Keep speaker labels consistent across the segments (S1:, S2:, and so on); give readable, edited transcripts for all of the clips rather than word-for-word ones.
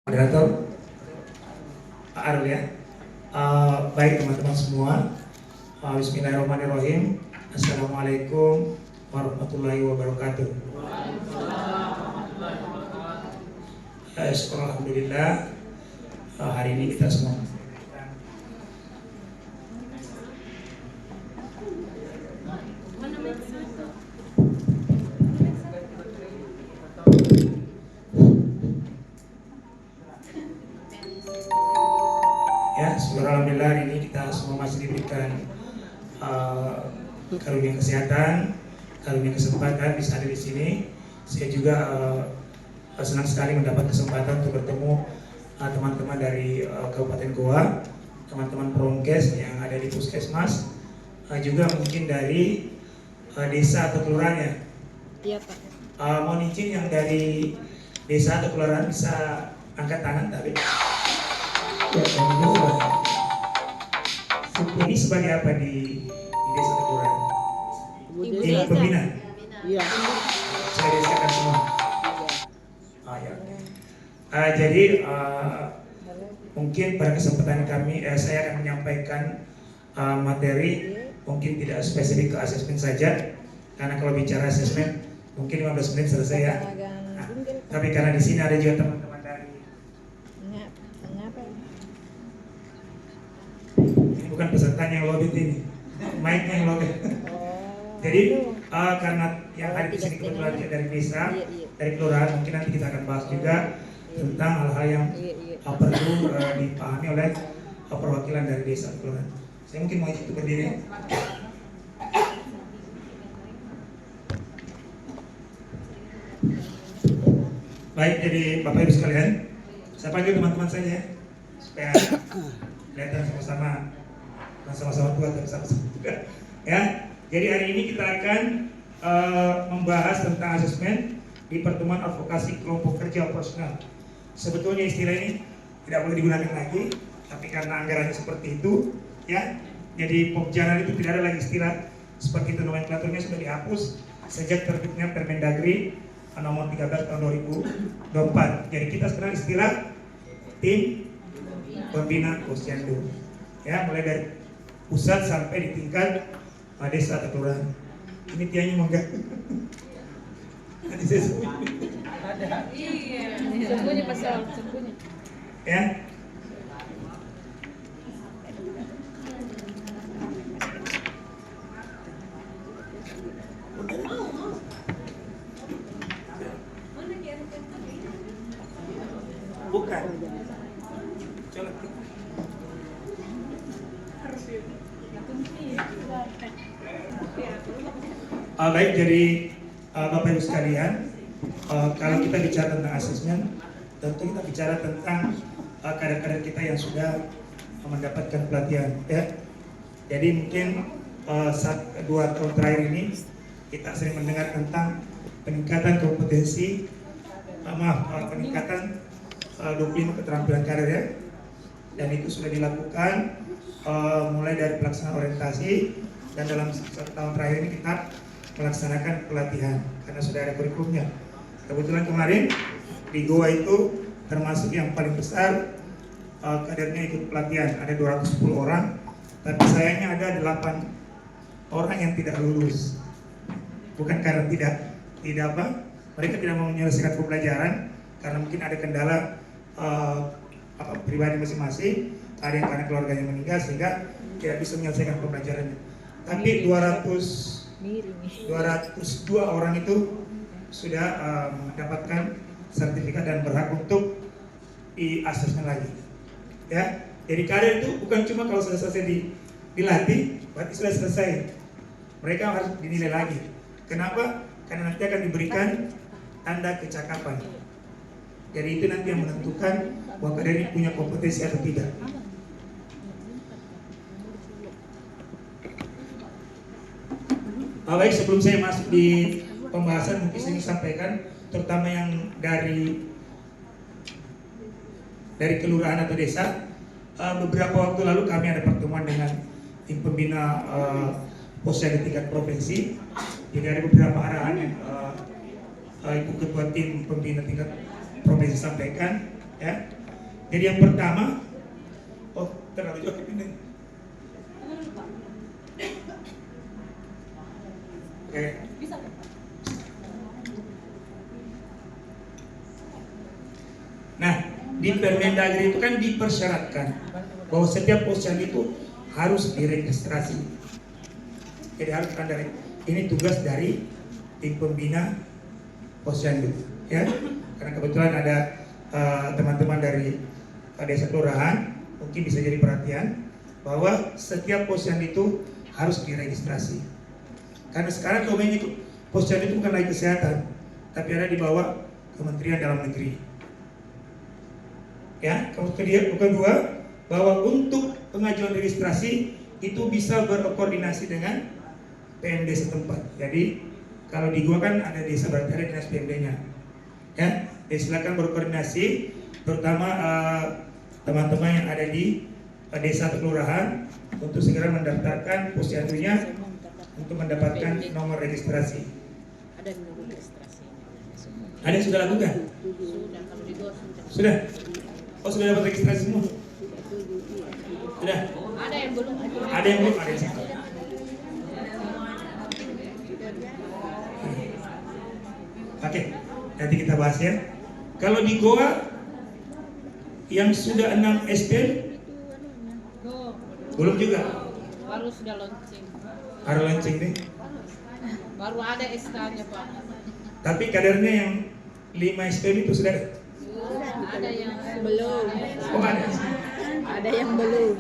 S1: Moderator Pak Arul ya. Baik teman-teman semua. Bismillahirrahmanirrahim. Assalamualaikum warahmatullahi wabarakatuh. Alhamdulillah, hari ini kita semua ya, alhamdulillah hari ini kita semua masih diberikan karunia kesehatan, karunia kesempatan bisa ada di sini. Saya juga senang sekali mendapat kesempatan untuk bertemu teman-teman dari Kabupaten Goa, teman-teman Promkes yang ada di Puskesmas, juga mungkin dari desa atau kelurahannya.
S2: Iya Pak.
S1: Mohon izin yang dari desa atau kelurahan bisa angkat tangan tapi. Ya, ini sebagai apa di desa atau kelurahan?
S2: Ibu
S1: Di
S2: desa.
S1: pembina.
S2: Iya.
S1: Saya desakan semua. Ya. Jadi mungkin pada kesempatan kami saya akan menyampaikan materi mungkin tidak spesifik ke asesmen saja, karena kalau bicara asesmen mungkin 15 menit selesai ya. Nah, tapi karena di sini ada juga teman-teman dari ini bukan pesertanya yang lobit ini, mic-nya yang lobit. Jadi karena yang ada di sini kebetulan dari desa, dari kelurahan, mungkin nanti kita akan bahas juga tentang hal-hal yang perlu dipahami oleh perwakilan dari desa kelurahan. Saya mungkin mau ikut berdiri. Baik, jadi Bapak Ibu sekalian, saya panggil teman-teman saja supaya kelihatan sama-sama tua tapi sama-sama juga. Ya, jadi hari ini kita akan membahas tentang asesmen di pertemuan advokasi kelompok kerja operasional. Sebetulnya istilah ini tidak boleh digunakan lagi, tapi karena anggarannya seperti itu, ya, jadi Pokjanan itu tidak ada lagi istilah seperti itu, nomenklaturnya sudah dihapus sejak terbitnya Permendagri nomor 13 tahun 2024. Jadi kita sekarang istilah tim pembina posyandu, ya, mulai dari pusat sampai di tingkat desa atau kelurahan. Ini tiangnya mau enggak? Nanti saya
S2: Sembunyi pasal, sembunyi.
S1: ya. Bukan. Colok. Baik, jadi Bapak Ibu sekalian, kalau kita bicara tentang asesmen, tentu kita bicara tentang kader-kader kita yang sudah mendapatkan pelatihan, ya. Jadi mungkin 2 tahun terakhir ini kita sering mendengar tentang peningkatan kompetensi, peningkatan 25 keterampilan kader, ya. Dan itu sudah dilakukan mulai dari pelaksanaan orientasi, dan dalam 1 tahun terakhir ini kita melaksanakan pelatihan karena sudah ada kurikulumnya. Kebetulan kemarin di Goa itu termasuk yang paling besar kadernya ikut pelatihan, ada 210 orang, tapi sayangnya ada 8 orang yang tidak lulus. Bukan karena tidak apa, mereka tidak mau menyelesaikan pembelajaran karena mungkin ada kendala pribadi masing-masing, ada yang karena keluarganya meninggal sehingga tidak bisa menyelesaikan pembelajarannya. Tapi 202 orang itu sudah mendapatkan sertifikat dan berhak untuk di-asesmen lagi. Ya, jadi kader itu bukan cuma kalau sudah selesai dilatih, berarti sudah selesai. Mereka harus dinilai lagi. Kenapa? Karena nanti akan diberikan tanda kecakapan. Jadi itu nanti yang menentukan bahwa kader ini punya kompetensi atau tidak. Baik, sebelum saya masuk di pembahasan, mungkin saya ingin sampaikan terutama yang dari kelurahan atau desa. Beberapa waktu lalu kami ada pertemuan dengan tim pembina posyandu tingkat provinsi. Jadi ada beberapa arahan yang Ibu Ketua tim pembina tingkat provinsi sampaikan, Ya. Jadi yang pertama, terlalu jauh ini. Oke. Nah, di Permendagri itu kan dipersyaratkan bahwa setiap posyandu itu harus diregistrasi. Jadi harus ada, ini tugas dari tim pembina posyandu, ya. Karena kebetulan ada teman-teman dari desa kelurahan, mungkin bisa jadi perhatian bahwa setiap posyandu itu harus diregistrasi. Karena sekarang domain itu posyandu itu bukan lagi kesehatan, tapi ada di bawah Kementerian Dalam Negeri. Ya, kemudian kedua, bahwa untuk pengajuan registrasi itu bisa berkoordinasi dengan PMD setempat. Jadi kalau di gua kan ada desa, berarti ada dinas PMD-nya. Ya, jadi silakan berkoordinasi, terutama teman-teman yang ada di desa atau kelurahan untuk segera mendaftarkan posyandunya untuk mendapatkan nomor registrasi.
S2: Ada nomor registrasi.
S1: Ada yang sudah lakukan?
S2: Sudah, kalau di gua sudah.
S1: Sudah? Oh, sudah dapat registrasi semua? Sudah?
S2: Ada yang belum.
S1: Ada yang belum? Ada yang sudah. Oke, nanti kita bahas ya. Kalau di Goa yang sudah 6 SPM belum juga?
S2: Baru sudah launching.
S1: Baru launching nih.
S2: Baru ada SK-nya, Pak.
S1: Tapi kadernya yang 5 SPM itu sudah ada?
S2: Ada yang belum.
S1: Oh, ada.
S2: Ada yang belum.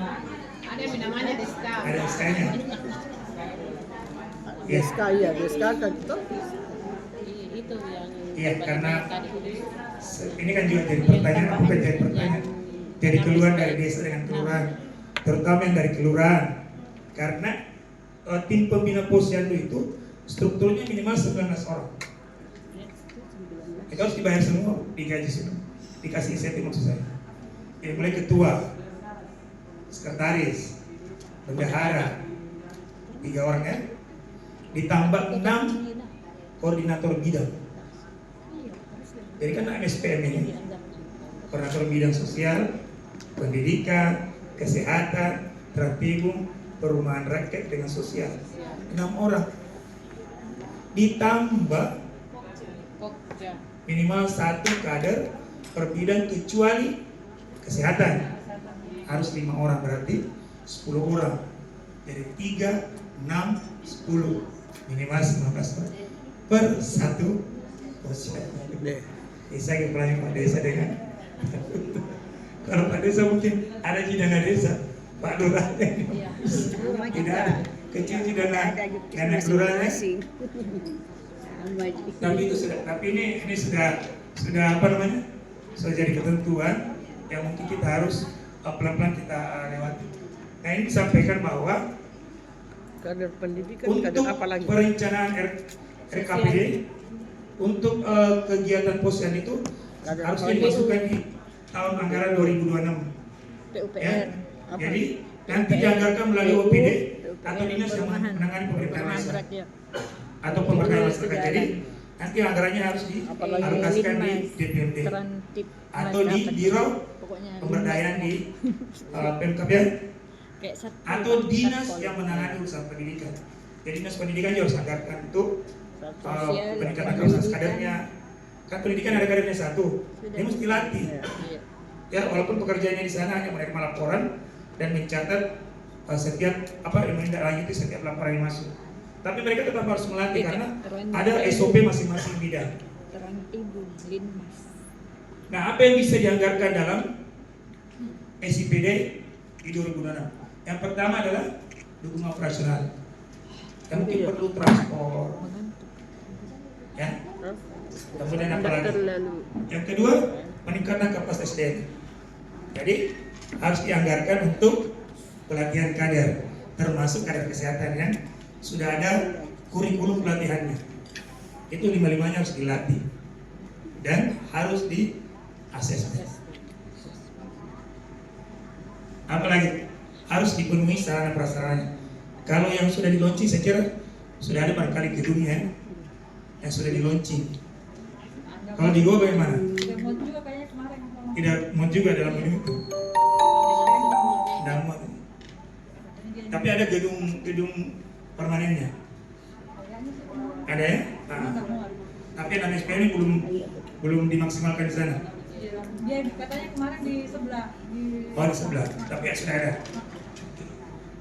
S2: Ada yang namanya SK.
S1: Ada SK-nya. Ya.
S3: SK ya, SK kan itu.
S2: Itu yang
S1: Iya, karena
S2: tadi.
S1: ini kan juga jadi pertanyaan, bukan jadi pertanyaan. Jadi keluar dari desa dengan kelurahan, terutama yang dari kelurahan. Karena tim pembina posyandu itu strukturnya minimal 19 orang. Itu harus dibayar semua, digaji semua, dikasih insentif maksud saya. Jadi mulai ketua, sekretaris, bendahara, 3 orang ya, ditambah 6 koordinator bidang. Jadi kan MSPM ini koordinator bidang sosial, pendidikan, kesehatan, terapibum, perumahan rakyat dengan sosial, 6 orang. Ditambah minimal 1 kader per bidang kecuali kesehatan, harus 5 orang, berarti 10 orang. Jadi 3, 6, 10, minimal 19 orang per 1 posyandu. Bisa kepelanya Pak Desa dengan kalau Pak Desa mungkin ada Cidana Desa, Pak Lurah tidak ada, kecil Cidana karena kelurahannya. Tapi itu sudah, tapi ini sudah apa namanya, sudah jadi ketentuan yang mungkin kita harus pelan-pelan kita lewati. Nah, ini disampaikan bahwa
S3: Kader pendidikan,
S1: untuk
S3: kader apa lagi?
S1: perencanaan RKPD untuk kegiatan posyandu itu harus dimasukkan di tahun anggaran 2026.
S2: PUPR.
S1: Ya. Jadi nanti dianggarkan melalui OPD atau dinas yang menangani pemerintahan desa atau pemerintahan masyarakat. Jadi nanti anggarannya harus dialokasikan di DPMD atau di Biro Pemberdayaan di Pemkab ya, atau dinas yang menangani urusan pendidikan. Jadi dinas pendidikan juga harus anggarkan untuk peningkatan kapasitas kadernya. Kan pendidikan ada kadernya 1, dia mesti latih. Ya, walaupun pekerjaannya di sana hanya menerima laporan dan mencatat setiap yang menindaklanjuti setiap laporan yang masuk. Tapi mereka tetap harus melatih karena ada SOP masing-masing bidang. Nah, apa yang bisa dianggarkan dalam SIPD di 2006? Yang pertama adalah dukungan operasional. Yang mungkin perlu transport. Ya. Kemudian apa lagi? Yang kedua, peningkatan kapasitas SDM. Jadi harus dianggarkan untuk pelatihan kader, termasuk kader kesehatan yang sudah ada kurikulum pelatihannya. Itu 5-5-nya harus dilatih dan harus di asesmen. Apalagi harus dipenuhi sarana prasarana. Kalau yang sudah di launching saya kira sudah ada barangkali gedungnya yang sudah di launching. Kalau di Goa bagaimana? tidak mau juga dalam gedung itu. Tidak mau. Tapi ada gedung permanennya. Ada ya? Tapi yang SPM ini belum dimaksimalkan di sana.
S2: Dia katanya kemarin di sebelah.
S1: Oh di sebelah, tapi ya sudah ada.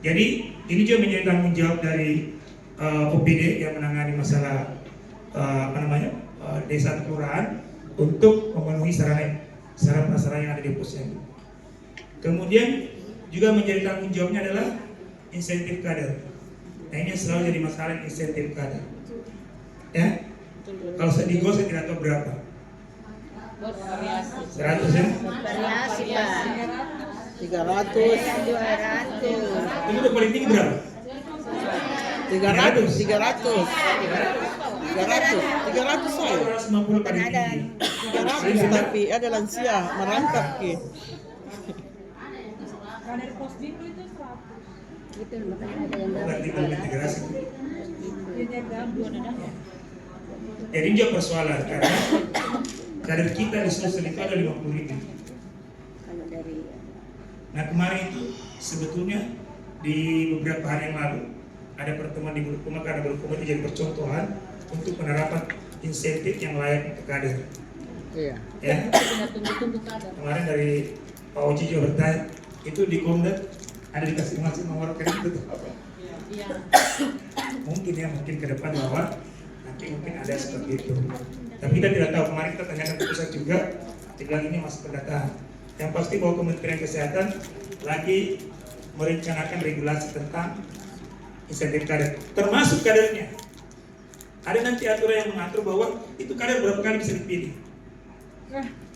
S1: Jadi ini juga menjadi tanggung jawab dari OPD yang menangani masalah desa atau kelurahan untuk memenuhi sarana prasarana yang ada di posyandu. Kemudian juga menjadi tanggung jawabnya adalah insentif kader. Nah ini selalu jadi masalah insentif kader. Ya, kalau saya tidak tahu berapa. 100 ya?
S2: Variasi Pak.
S3: 300.
S2: 200.
S1: Itu udah paling tinggi berapa?
S3: 300 saya.
S1: 250 paling
S2: Ada.
S1: tinggi.
S3: 300 tapi ada lansia merangkap ki.
S2: Kalau dari Posbindu itu 100.
S4: Gitu, makanya ada yang
S1: Berarti belum integrasi.
S2: Dia gabung.
S1: Jadi juga persoalan karena kader kita di Sulsel itu ada 50.000.
S4: kalau dari
S1: Nah kemarin itu sebetulnya di beberapa hari yang lalu ada pertemuan di Bulukumba karena Bulukumba itu jadi percontohan untuk penerapan insentif yang layak untuk kader.
S3: Iya.
S1: Ya. Kemarin dari Pak Oci juga bertanya, itu di Komda ada dikasih masih nomor kredit itu apa?
S2: Iya.
S1: Mungkin ke depan bahwa nanti mungkin ada seperti itu. Tapi kita tidak tahu, kemarin kita tanyakan ke pusat juga, dia bilang ini masih pendataan. Yang pasti bahwa Kementerian Kesehatan lagi merencanakan regulasi tentang insentif kader, termasuk kadernya. Ada nanti aturan yang mengatur bahwa itu kader berapa kali bisa dipilih.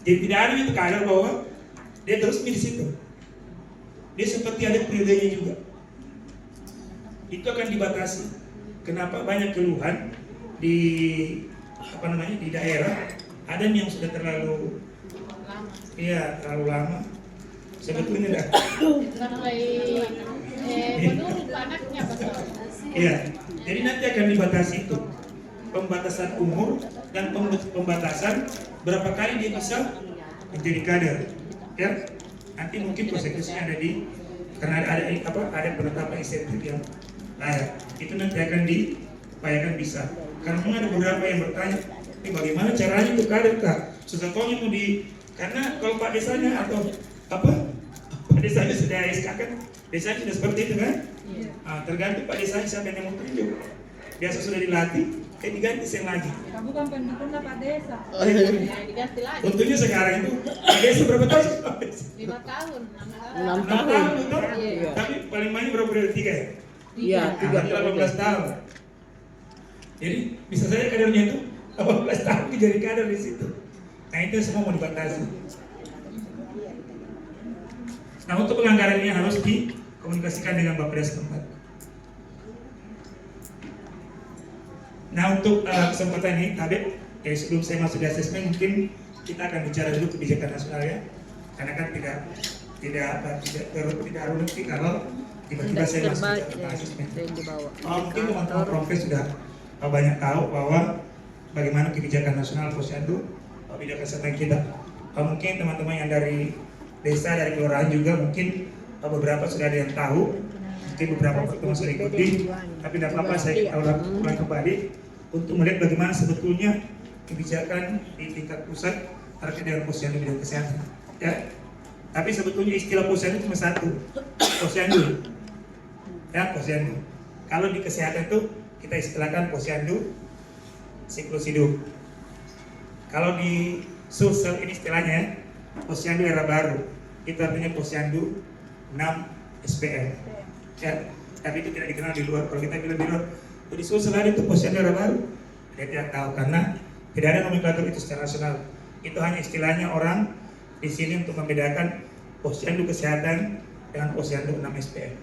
S1: Jadi tidak ada itu kader bahwa dia terus di situ. Dia seperti ada periodenya juga. Itu akan dibatasi. Kenapa banyak keluhan di di daerah, ada yang sudah terlalu lama. Sebetulnya dah.
S2: Menurut anaknya betul.
S1: Iya. Jadi nanti akan dibatasi itu. Pembatasan umur dan pembatasan berapa kali dia bisa menjadi kader. Ya. Nanti mungkin konsekuensinya ada di karena ada penetapan insentif yang layak. Itu nanti akan diupayakan bisa. Karena memang ada beberapa yang bertanya, bagaimana caranya untuk kader Kak? Susah taunya mau karena kalau Pak Desanya atau Pak Desanya sudah SK kan, Desanya sudah seperti itu kan?
S2: Iya.
S1: Tergantung Pak Desanya siapa yang mau tunjuk. Biasa sudah dilatih, diganti sen lagi.
S2: Kamu kan pendukungnya Pak Desa.
S4: diganti lagi
S1: Tentunya sekarang itu Pak Desa berapa tahun?
S4: 5 tahun
S3: 6
S1: 6
S3: tahun.
S1: tahun betul?
S3: Iya.
S1: Tapi paling banyak berapa dari 3 ya?
S3: Iya,
S1: 18 tahun. Jadi bisa saja kadernya itu 18 tahun jadi kader di situ. Nah itu semua mau dibatasi. Nah untuk pelanggaran ini harus dikomunikasikan dengan Bapeda setempat. Nah untuk kesempatan ini tadi sebelum saya masuk di asesmen mungkin kita akan bicara dulu kebijakan nasional ya. Karena kan tidak runut kalau tiba-tiba saya masuk bicara tentang asesmen. Mungkin teman-teman Profes sudah banyak tahu bahwa bagaimana kebijakan nasional posyandu bidang kesehatan kita. Mungkin teman-teman yang dari desa, dari kelurahan juga mungkin beberapa sudah ada yang tahu, mungkin beberapa pertemuan sudah ikuti, tapi tidak apa-apa saya ulang kembali untuk melihat bagaimana sebetulnya kebijakan di tingkat pusat terkait dengan posyandu bidang kesehatan. Ya, tapi sebetulnya istilah posyandu cuma satu, posyandu. Ya, posyandu. Kalau di kesehatan itu kita istilahkan posyandu siklus hidup. Kalau di Sulsel ini istilahnya posyandu era baru. Itu artinya posyandu 6 SPM. Ya, tapi itu tidak dikenal di luar. Kalau kita bilang di luar, di Sulsel ada itu posyandu era baru. Dia tidak tahu karena tidak ada nomenklatur itu secara nasional. Itu hanya istilahnya orang di sini untuk membedakan posyandu kesehatan dengan posyandu 6 SPM.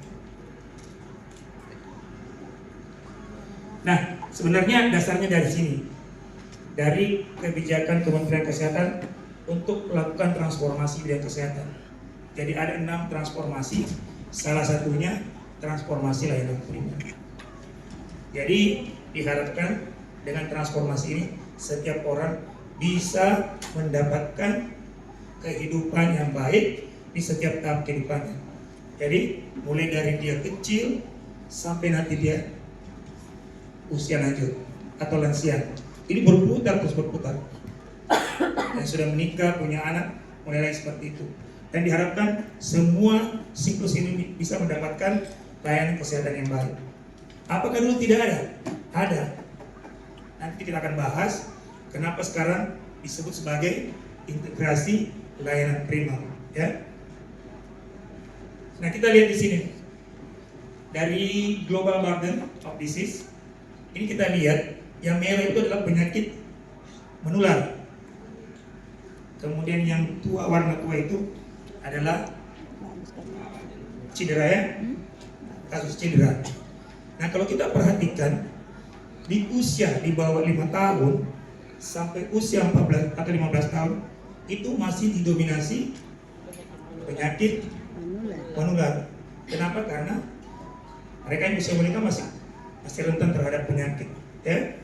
S1: Nah, sebenarnya dasarnya dari sini. Dari kebijakan Kementerian Kesehatan untuk melakukan transformasi bidang kesehatan. Jadi ada 6 transformasi, salah satunya transformasi layanan primer. Jadi diharapkan dengan transformasi ini setiap orang bisa mendapatkan kehidupan yang baik di setiap tahap kehidupannya. Jadi mulai dari dia kecil sampai nanti dia usia lanjut atau lansia. Ini berputar terus berputar. Yang sudah menikah, punya anak, mulai seperti itu. Dan diharapkan semua siklus ini bisa mendapatkan layanan kesehatan yang baik. Apakah dulu tidak ada? Ada. Nanti kita akan bahas kenapa sekarang disebut sebagai integrasi layanan primer, ya. Nah, kita lihat di sini dari Global Burden of Disease. Ini kita lihat yang merah itu adalah penyakit menular. Kemudian yang tua, warna tua itu adalah cedera, ya, kasus cedera. Nah, kalau kita perhatikan di usia di bawah 5 tahun sampai usia 14 atau 15 tahun itu masih didominasi penyakit menular. Kenapa? Karena mereka yang usia menikah masih rentan terhadap penyakit, ya.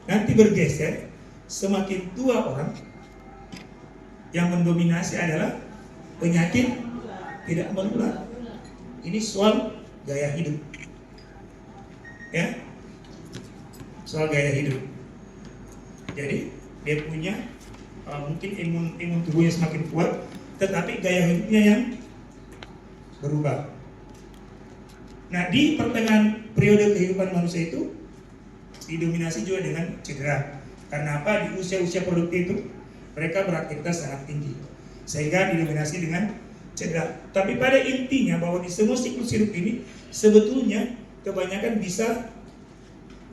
S1: Nanti bergeser, semakin tua orang yang mendominasi adalah penyakit tidak menular. Ini soal gaya hidup, ya, soal gaya hidup. Jadi dia punya mungkin imun tubuhnya semakin kuat, tetapi gaya hidupnya yang berubah. Nah, di pertengahan periode kehidupan manusia itu didominasi juga dengan cedera. Karena apa? Di usia-usia produktif itu mereka beraktivitas sangat tinggi, sehingga didominasi dengan cedera. Tapi pada intinya bahwa di semua siklus hidup ini sebetulnya kebanyakan bisa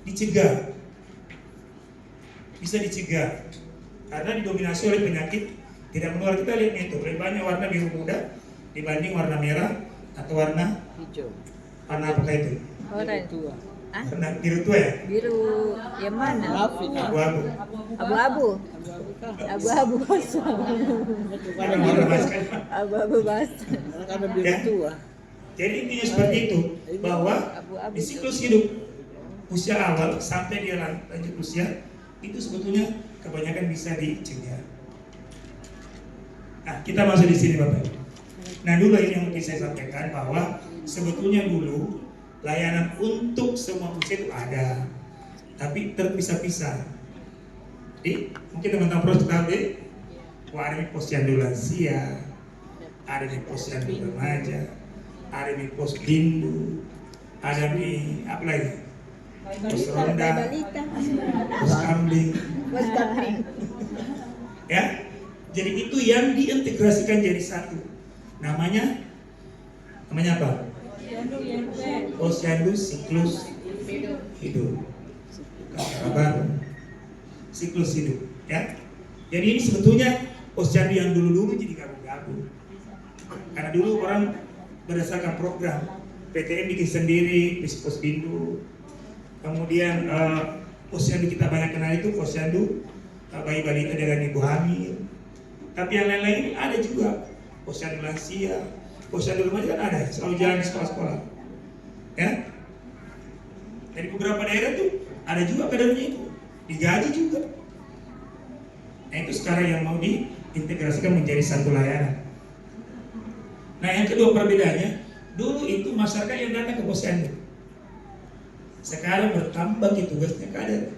S1: dicegah. Bisa dicegah karena didominasi oleh penyakit tidak menular. Kita lihat itu, lebih banyak warna biru muda dibanding warna merah atau warna
S3: Hijau.
S1: warna apa itu?
S2: Oranye.
S3: Tua.
S2: Ah?
S1: Warna biru tua, ya?
S2: Biru yang mana?
S1: Abu-abu.
S2: Abu-abu. Abu-abu basah.
S1: Yang warna basah.
S2: Abu-abu basah.
S3: Karena biru
S1: Ya.
S3: tua.
S1: Jadi intinya seperti itu, bahwa
S2: Abu-abu.
S1: di siklus hidup usia awal sampai dia lanjut usia itu sebetulnya kebanyakan bisa dicegah. Nah, kita masuk di sini, Bapak. Nah, dulu ini yang mungkin saya sampaikan bahwa sebetulnya dulu layanan untuk semua usia itu ada, tapi terpisah-pisah. Jadi mungkin teman-teman perlu tahu deh, ada di posyandu lansia, ada di posyandu remaja, ada di pos bindu, ada di apa lagi? Pos ronda, pos kambing, ya. Jadi itu yang diintegrasikan jadi satu. Namanya apa? Posyandu siklus hidup. Kata baru, siklus hidup, ya. Jadi ini sebetulnya posyandu yang dulu-dulu jadi gabung-gabung. Karena dulu orang berdasarkan program PTM bikin sendiri, Posbindu. Kemudian posyandu kita banyak kenal itu posyandu bayi balita dengan ibu hamil. Tapi yang lain-lain ini ada juga, posyandu lansia, posyandu remaja kan ada, selalu jalan di sekolah-sekolah, ya. Dari beberapa daerah tuh ada juga kadernya itu, digaji juga. Nah, itu sekarang yang mau diintegrasikan menjadi satu layanan. Nah, yang kedua perbedaannya, dulu itu masyarakat yang datang ke posyandu. Sekarang bertambah tugasnya kader,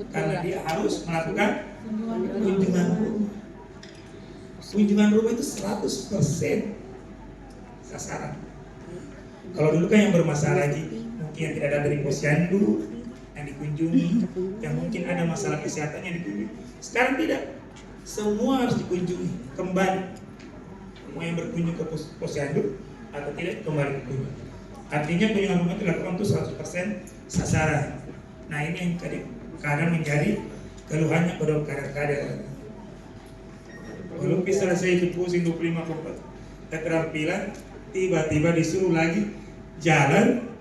S1: karena dia harus melakukan kunjungan rumah. Kunjungan rumah itu 100% sasaran. Kalau dulu kan yang bermasalah lagi, mungkin yang tidak ada dari posyandu yang dikunjungi, yang mungkin ada masalah kesehatan yang dikunjungi. Sekarang tidak, semua harus dikunjungi kembali. Mau yang berkunjung ke posyandu atau tidak kembali berkunjung. Artinya kunjungan rumah itu dilakukan untuk 100% sasaran. Nah, ini yang kadang menjadi keluhannya pada kader-kader. Belum bisa selesai itu pusing 25 keterampilan, tiba-tiba disuruh lagi jalan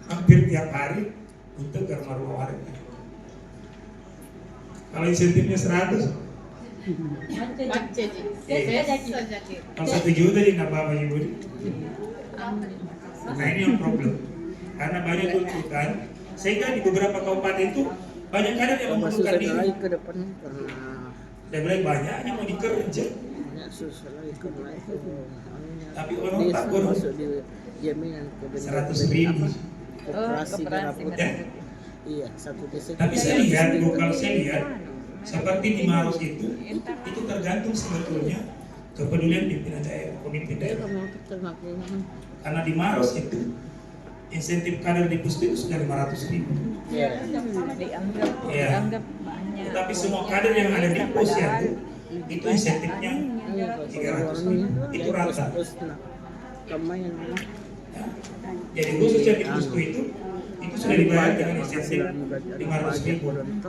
S1: hampir tiap hari untuk ke rumah warga. Kalau insentifnya 100, kalau 1 juta jadi nambah apa ibu? Nah, ini yang problem, karena banyak tuntutan, sehingga di beberapa kabupaten itu banyak kader yang membutuhkan diri.
S3: Ke depan
S1: Dan mulai banyak yang mau dikerja.
S3: banyak susah lagi karena itu.
S1: Tapi orang
S3: dia
S1: takut.
S3: masuk di jaminan kebenaran
S1: 100.000.
S3: koperasi merah
S2: koperasi
S3: putih.
S1: Ya.
S3: Iya, satu desa.
S1: Tapi saya lihat, kalau saya lihat seperti di Maros itu tergantung sebetulnya kepedulian pimpinan daerah, pemimpin daerah. Karena di Maros itu insentif kader di Pustu itu sudah 500.000.
S3: Iya.
S2: Dianggap banyak.
S1: Tapi semua kader yang ada di Posyandu itu insentifnya 300. Itu rata.
S3: Kemayan.
S1: Ya. Jadi khususnya di Pustu itu sudah dibayar dengan insentif 500.000.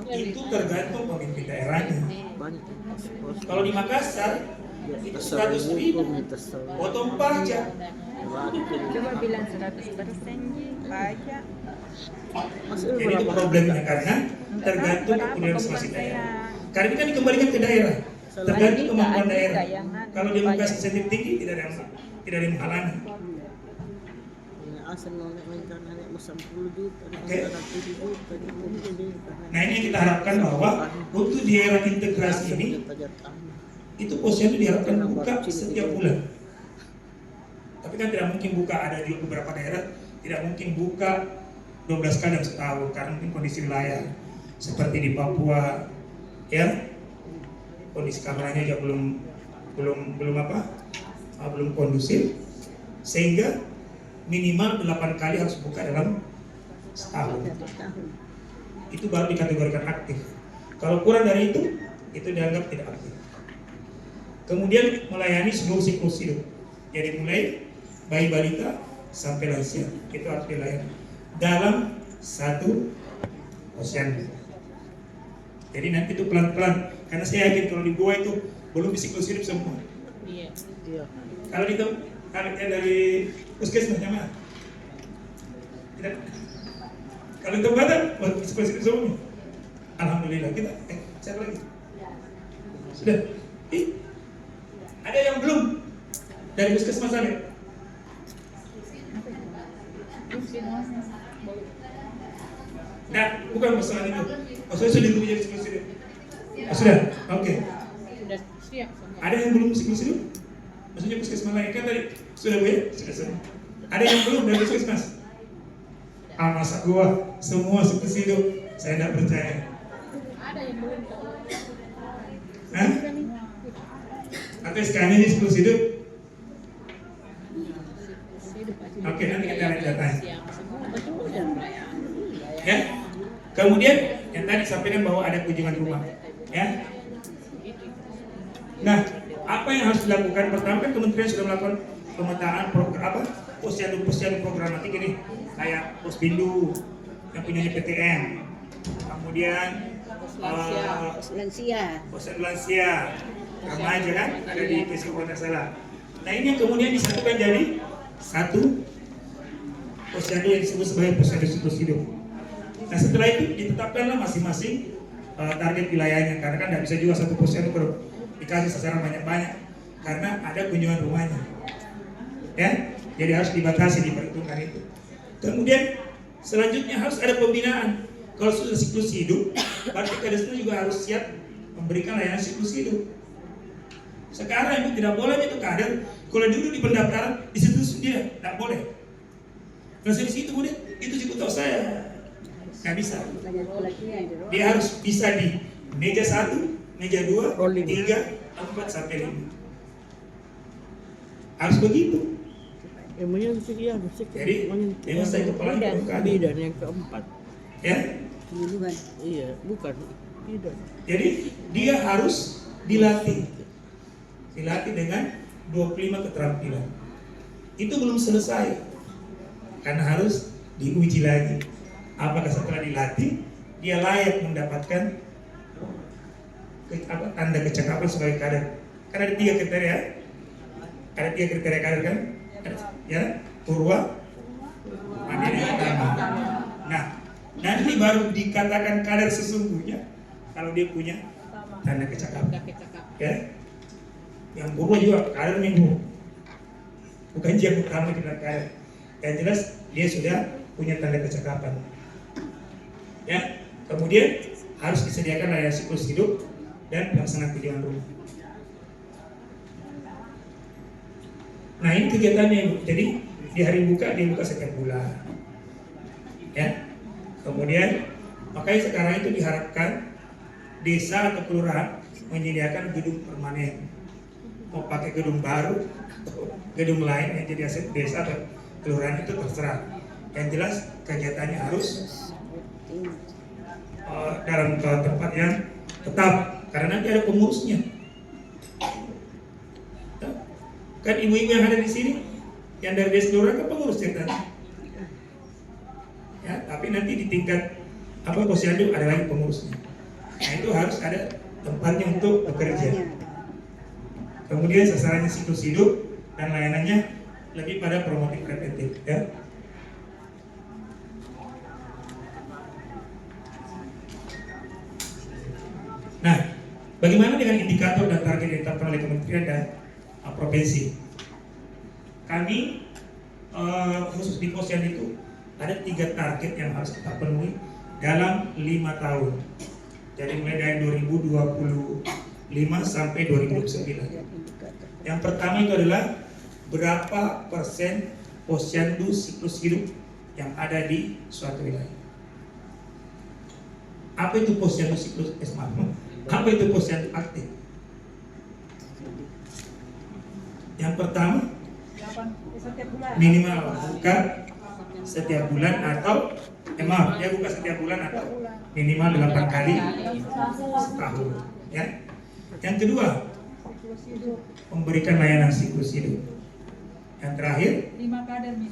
S1: Itu tergantung pemimpin daerahnya. Kalau di Makassar itu 100.000 potong pajak.
S2: Coba bilang 100% pajak.
S1: Jadi itu problemnya karena tergantung kepedulian masing-masing daerah. Karena ini kan dikembalikan ke daerah, tergantung kemampuan daerah. Kalau dia mau kasih insentif tinggi tidak ada yang menghalangi.
S3: Asal nolak rencana nek 10 juta,
S1: Oke.
S3: 100 juta.
S1: Nah ini yang kita harapkan bahwa untuk di era integrasi ini itu Posyandu diharapkan buka setiap bulan. Tapi kan tidak mungkin buka, ada di beberapa daerah tidak mungkin buka 12 kali dalam setahun karena mungkin kondisi wilayah seperti di Papua ya, kondisi kameranya juga belum kondusif, sehingga minimal 8 kali harus buka dalam setahun. Itu baru dikategorikan aktif. Kalau kurang dari itu dianggap tidak aktif. Kemudian melayani seluruh siklus hidup. Jadi mulai bayi balita sampai lansia itu harus dilayani dalam satu posyandu. Jadi nanti itu pelan-pelan, karena saya yakin kalau di gua itu belum di siklus hidup semua.
S4: Iya.
S3: Iya.
S1: Kalau itu targetnya dari puskesmas mana? Tidak. Kalau itu badan, siklus hidup semua. Alhamdulillah kita. Siapa lagi? Sudah. Ada yang belum dari puskesmas ada? Nah, bukan masalah itu. Maksudnya sudah dulu jadi siklus hidup. Sudah? Oke.
S4: Sudah siap semua.
S1: Ada yang belum siklus hidup? Maksudnya puskesmas lain kan tadi sudah Bu ya? Sudah. Ada yang belum dari puskesmas? Masa gua semua siklus hidup? Saya tidak percaya.
S4: Ada yang belum.
S1: Hah? Atau sekarang ini siklus hidup? Oke, nanti kita lihat datanya.
S4: Siap semua.
S1: Ya. Kemudian yang tadi sampaikan bahwa ada kunjungan rumah. Ya. Nah, apa yang harus dilakukan? Pertama kan kementerian sudah melakukan pemetaan program posyandu programatik ini, kayak Pospindu yang punya PTN, kemudian posyandu lansia, remaja kan ada di PC kalau tidak salah. Nah ini yang kemudian disatukan jadi satu posyandu yang disebut sebagai posyandu siklus hidup. Nah setelah itu ditetapkanlah masing-masing target wilayahnya, karena kan tidak bisa juga satu posyandu dikasih sasaran banyak-banyak karena ada kunjungan rumahnya, ya. Jadi harus dibatasi, diperhitungkan itu. Kemudian selanjutnya harus ada pembinaan. Kalau sudah siklus hidup, berarti kadesnya juga harus siap memberikan layanan siklus hidup. Sekarang itu tidak boleh itu kader. Kalau dulu di pendaftaran di situ dia tidak boleh. Kalau di situ kemudian itu cukup tahu saya nggak bisa. Dia harus bisa di meja 1, meja 2, 3, 4 sampai 5. Harus begitu.
S3: Emangnya dia mesti
S1: Jadi memang saya kepala
S3: bidan yang keempat.
S1: Ya.
S3: Iya, bukan bidan.
S1: Jadi dia harus dilatih dengan 25 keterampilan. Itu belum selesai, karena harus diuji lagi. Apakah setelah dilatih dia layak mendapatkan tanda kecakapan sebagai kader? Karena ada 3 kriteria. Ada 3 kriteria kader kan? Ya, Purwa, Mandiri, Utama. Nah, nanti baru dikatakan kader sesungguhnya kalau dia punya tanda kecakapan. Ya, yang Purwa juga kader minggu, bukan yang utama di kader. Yang jelas dia sudah punya tanda kecakapan. Ya, kemudian harus disediakan layanan siklus hidup dan pelaksanaan kunjungan rumah. Nah ini kegiatannya Ibu. Jadi di hari buka dia buka setiap bulan. Ya. Kemudian makanya sekarang itu diharapkan desa atau kelurahan menyediakan gedung permanen. Mau pakai gedung baru, gedung lain yang jadi aset desa atau kelurahan itu terserah. Yang jelas kegiatannya harus dalam tempat yang tetap, karena nanti ada pengurusnya. Kan ibu-ibu yang ada di sini, yang dari desa kelurahan kan pengurus ceritanya. Ya, tapi nanti di tingkat posyandu ada lagi pengurusnya. Nah itu harus ada tempatnya untuk bekerja. Kemudian sasarannya siklus hidup dan layanannya lebih pada promotif preventif. Ya. Nah, bagaimana dengan indikator dan target yang ditetapkan oleh kementerian dan provinsi? Kami khusus di posyandu itu ada 3 target yang harus kita penuhi dalam 5 tahun. Jadi mulai dari 2025 sampai 2029. Yang pertama itu adalah berapa persen posyandu siklus hidup yang ada di suatu wilayah. Apa itu posyandu siklus maaf, apa itu posyandu aktif? Yang pertama minimal buka setiap bulan atau maaf, dia buka setiap bulan atau minimal 8 kali setahun. Ya. Yang kedua, memberikan layanan siklus hidup. Yang terakhir,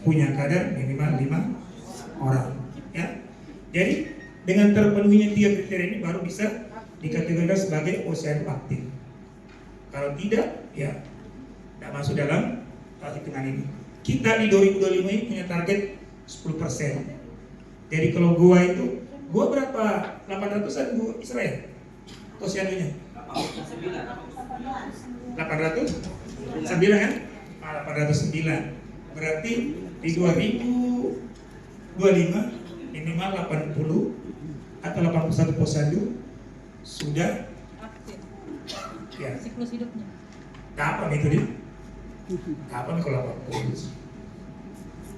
S1: punya kader minimal 5 orang. Ya. Jadi dengan terpenuhinya 3 kriteria ini baru bisa dikategorikan sebagai posyandu aktif. Kalau tidak, ya tidak masuk dalam hitungan ini. Kita di 2025 ini punya target 10%. Jadi kalau gua berapa? 800-an gua Israel posyandunya. 809 kan? 809. Berarti di 2025 minimal 80 atau 81 posyandu sudah
S4: Aktif.
S1: ya.
S4: Siklus hidupnya.
S1: Kapan itu dia? Kapan kalau 80?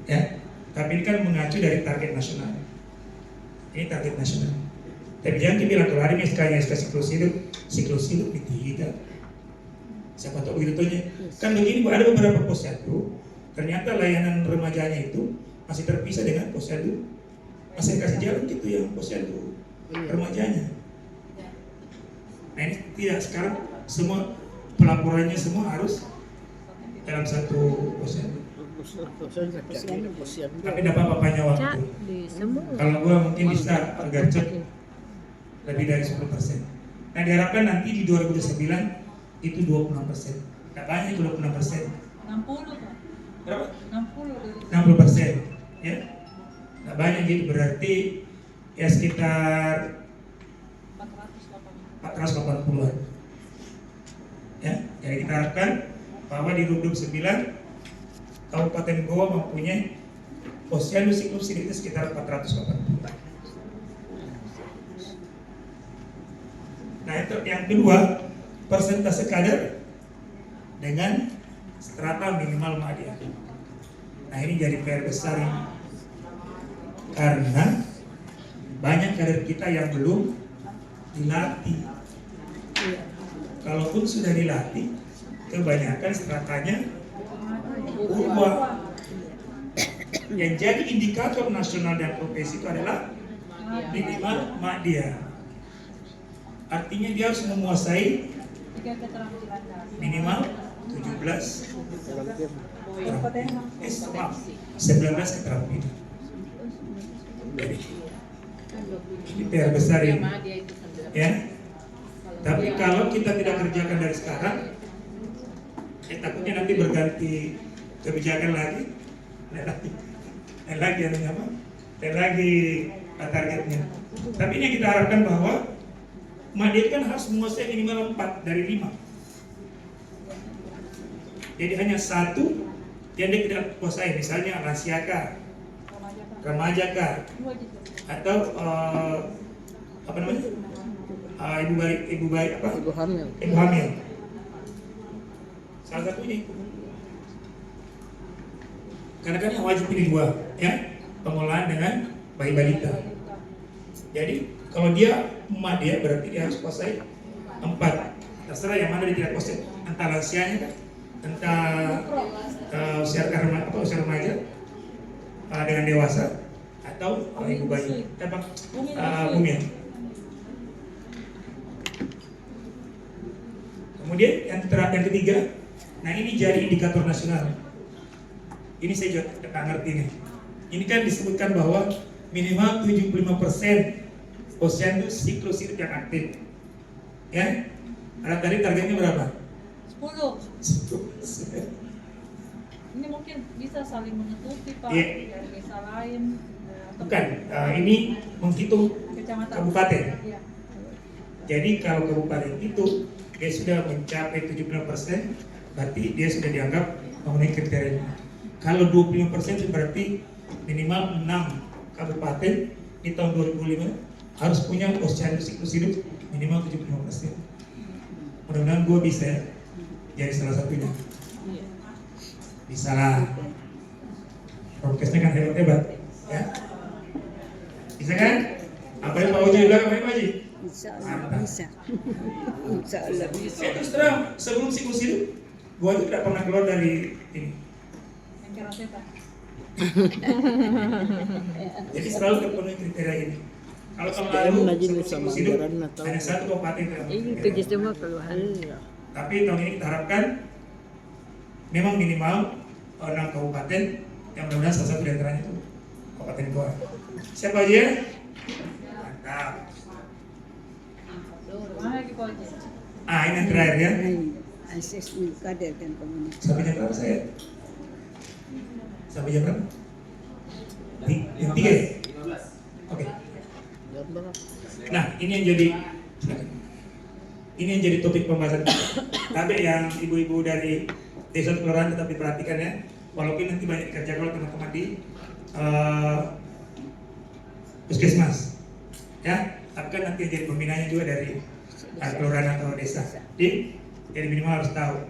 S1: Ya. Tapi ini kan mengacu dari target nasional. Ini target nasional. Tapi jangan dibilang kalau hari ini SK siklus hidup tidak. Siapa tahu gitu tuhnya. Kan begini Bu, ada beberapa posyandu, ternyata layanan remajanya itu masih terpisah dengan posyandu. Masih kasih jalan gitu yang posyandu remajanya. Nah ini tidak, sekarang semua pelaporannya semua harus dalam satu posyandu. Tapi dapat bapaknya waktu. Kalau gua mungkin bisa agak cek lebih dari 10%. Nah diharapkan nanti di 2009 itu 26%. Nggak banyak itu 26%.
S4: 60 Pak.
S1: Berapa?
S4: 60.
S1: 60%. Ya. Nggak banyak gitu, berarti ya sekitar 480-an. Ya, jadi kita harapkan bahwa di 2029 Kabupaten Goa mempunyai posyandu siklus hidup sekitar 480. Nah itu yang kedua, persentase kader dengan strata minimal Muhammadiyah. Nah ini jadi PR besar ini, karena banyak kader kita yang belum dilatih. Kalaupun sudah dilatih, kebanyakan stratanya ubah. Yang jadi indikator nasional dan profesi itu adalah minimal Muhammadiyah. Artinya dia harus menguasai minimal 17 19 keterampilan. Ini PR besar ini. Ya. Tapi kalau kita tidak kerjakan dari sekarang, takutnya nanti berganti kebijakan lagi, lagi targetnya. Tapi ini kita harapkan bahwa Muhammadiyah kan harus menguasai minimal 4 dari 5. Jadi hanya satu yang dia tidak kuasai, misalnya lansiakah, remajaka, atau ibu hamil. Salah satunya. Karena kan yang wajib ini 2, ya, pengolahan dengan bayi balita. Jadi kalau dia emak dia berarti dia harus kuasai 4. Terserah yang mana dia tidak kuasai, entah lansianya kan, entah usia remaja dengan dewasa atau ibu bayi, bumi. Kemudian yang ketiga, nah ini jadi indikator nasional. Ini saya juga tidak ngerti nih. Ini kan disebutkan bahwa minimal 75% posyandu siklus hidup yang aktif. Ya, ada tadi targetnya berapa?
S4: 10.
S1: 10%.
S4: Ini mungkin bisa saling menutupi Pak,
S1: Iya.
S4: dari desa lain. Atau
S1: Bukan, ini menghitung
S4: kecamatan.
S1: kabupaten.
S4: Iya.
S1: Jadi kalau kabupaten itu dia sudah mencapai 75%, berarti dia sudah dianggap memenuhi kriteria. Kalau 25% itu berarti minimal 6 kabupaten di tahun 2005 harus punya posyandu siklus hidup minimal 75%. Mudah-mudahan gue bisa ya, jadi salah satunya. Bisa lah. Prokesnya kan hebat-hebat, ya. Bisa kan? Apa yang Pak Oji bilang, apa yang Pak Oji?
S3: Insya Allah bisa. Insya Allah bisa.
S1: Terus terang, sebelum siklus hidup, gua tuh tidak pernah keluar dari ini.
S4: Yang kira setan.
S1: Jadi selalu terpenuhi kriteria ini. Kalau tahun
S3: SDM
S1: lalu
S3: Majelis
S1: sebelum siklus hidup
S3: Anggaran atau-
S1: hanya 1 kabupaten yang
S3: Ini
S1: terpenuhi
S3: kerja
S1: kriteria.
S3: semua keluhan.
S1: Tapi tahun ini kita harapkan memang minimal 6 kabupaten yang mudah-mudahan salah satu di antaranya itu Kabupaten Goa. Siapa aja? Mantap.
S4: Mana lagi Pak Haji?
S1: Ini yang terakhir ya.
S3: Asesmen kader dan komunikasi.
S1: Sampai jam berapa saya? Sampai jam berapa? Jam 3 ya? Oke. Nah, ini yang jadi topik pembahasan kita. Tapi yang ibu-ibu dari desa kelurahan tetap diperhatikan ya. Walaupun nanti banyak dikerjakan oleh teman-teman di puskesmas, ya. Tapi kan nanti jadi pembinanya juga dari kelurahan atau desa. Jadi minimal harus tahu.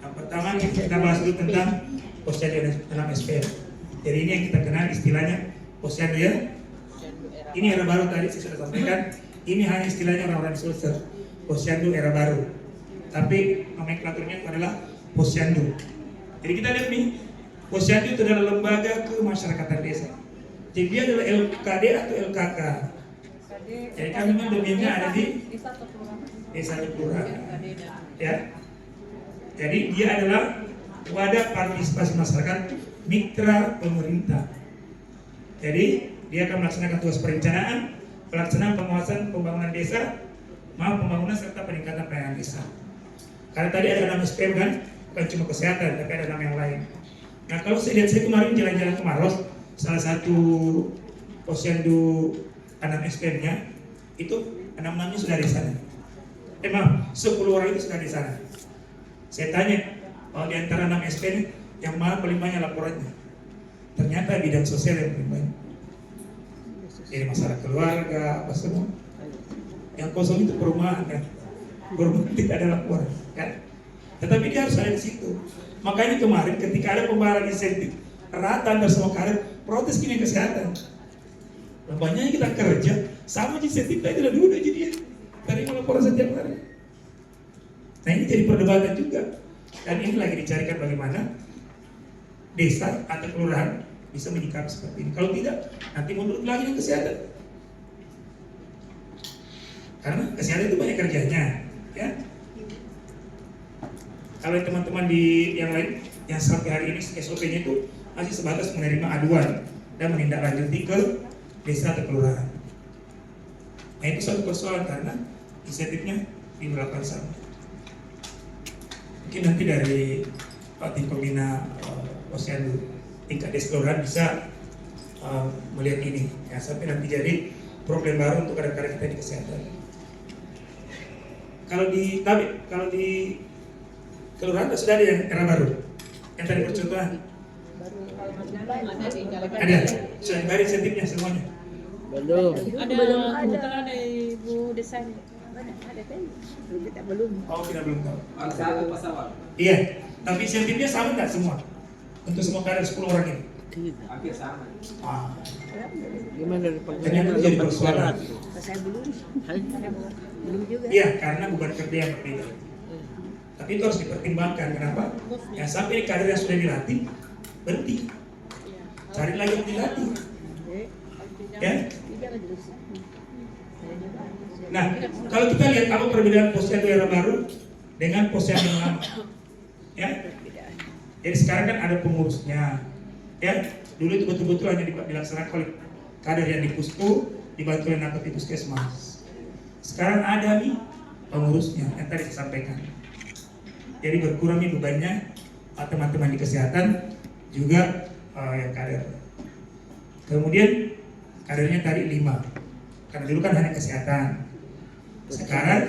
S1: Yang pertama kita bahas dulu tentang posyandu dalam SPM. Jadi ini yang kita kenal istilahnya posyandu ya. Ini era baru tadi saya sudah sampaikan. Ini hanya istilahnya orang-orang di Sulsel. Posyandu era baru. Tapi nomenklaturnya adalah posyandu. Jadi kita lihat nih, posyandu itu adalah lembaga kemasyarakatan desa. Jadi dia adalah LKD atau LKK. Jadi kami memang domainnya ada di
S4: Desa atau kelurahan?
S1: desa atau kelurahan. Ya. Jadi dia adalah wadah partisipasi masyarakat mitra pemerintah. Jadi dia akan melaksanakan tugas perencanaan, pelaksanaan penguasaan pembangunan desa, pembangunan serta peningkatan pelayanan desa. Karena tadi ada nama SPM kan, bukan cuma kesehatan, tapi ada nama yang lain. Nah kalau saya kemarin jalan-jalan ke Maros, salah satu posyandu 6 SPM-nya itu 6-6-nya sudah di sana. 10 orang itu sudah di sana. Saya tanya, di antara 6 SPM yang mana paling banyak laporannya? Ternyata bidang sosial yang paling banyak. Jadi masalah keluarga, apa semua. Yang kosong itu perumahan kan. Perumahan tidak ada laporan kan. Tetapi dia harus ada di situ. Makanya kemarin ketika ada pembayaran insentif rata antar semua karir, protes gini kesehatan. Banyaknya kita kerja sama insentif kita itu udah jadi ya. Tadi laporan setiap hari. Nah ini jadi perdebatan juga. Dan ini lagi dicarikan bagaimana desa atau kelurahan bisa menyikapi seperti ini. Kalau tidak, nanti mundur lagi yang kesehatan. Karena kesehatan itu banyak kerjanya, ya. Kalau teman-teman di yang lain yang sampai hari ini SOP-nya itu masih sebatas menerima aduan dan menindaklanjuti ke desa atau kelurahan. Nah itu satu persoalan karena insentifnya diberlakukan sama. Mungkin nanti dari Pak Tim Pembina Posyandu tingkat desa kelurahan bisa melihat ini ya, sampai nanti jadi problem baru untuk rekan-rekan kita di kesehatan. Kalau di kelurahan sudah ada yang era baru yang tadi percontohan ada sudah ada insentifnya semuanya.
S3: Belum.
S4: Ada ada ibu desa ini.
S3: Ada kan? Kita belum.
S1: Oh kita belum tahu.
S5: Satu pesawat.
S1: Iya, tapi insentifnya sama nggak semua? untuk semua kader 10 orang ini?
S3: Tidak.
S1: Ah,
S3: Gimana dari
S1: ternyata itu jadi persoalan.
S3: Saya belum. Belum juga.
S1: Iya, karena beban kerja yang berbeda. Tapi itu harus dipertimbangkan. Kenapa? Ya sampai kader yang sudah dilatih berhenti, cari lagi yang dilatih. Ya. Nah, kalau kita lihat apa perbedaan posyandu era baru dengan posyandu yang lama, ya. Jadi sekarang kan ada pengurusnya, ya. Dulu itu betul-betul hanya dilaksanakan oleh kader yang di Pustu, dibantu oleh nakes di Puskesmas. Sekarang ada nih pengurusnya yang tadi saya sampaikan. Jadi berkurang nih bebannya teman-teman di kesehatan juga yang kader. Kemudian kadernya tadi 5, karena dulu kan hanya kesehatan. Sekarang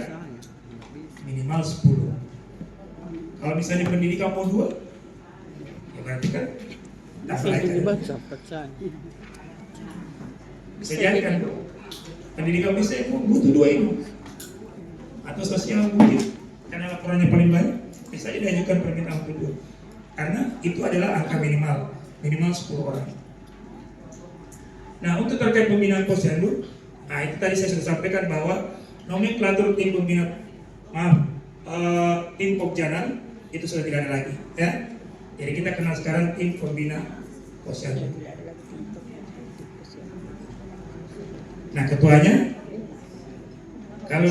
S1: minimal 10. Kalau misalnya pendidikan mau 2, ya berarti kan tambah lagi. Bisa jadi kan pendidikan bisa butuh 2 ini, atau sosial mungkin karena laporannya paling banyak bisa diajukan permintaan untuk 2, karena itu adalah angka minimal 10 orang. Nah, untuk terkait pembinaan posyandu, nah itu tadi saya sudah sampaikan bahwa nomenklatur tim pembina, tim Pokjanan itu sudah tidak ada lagi, ya. Jadi kita kenal sekarang tim pembina posyandu. Nah, ketuanya kalau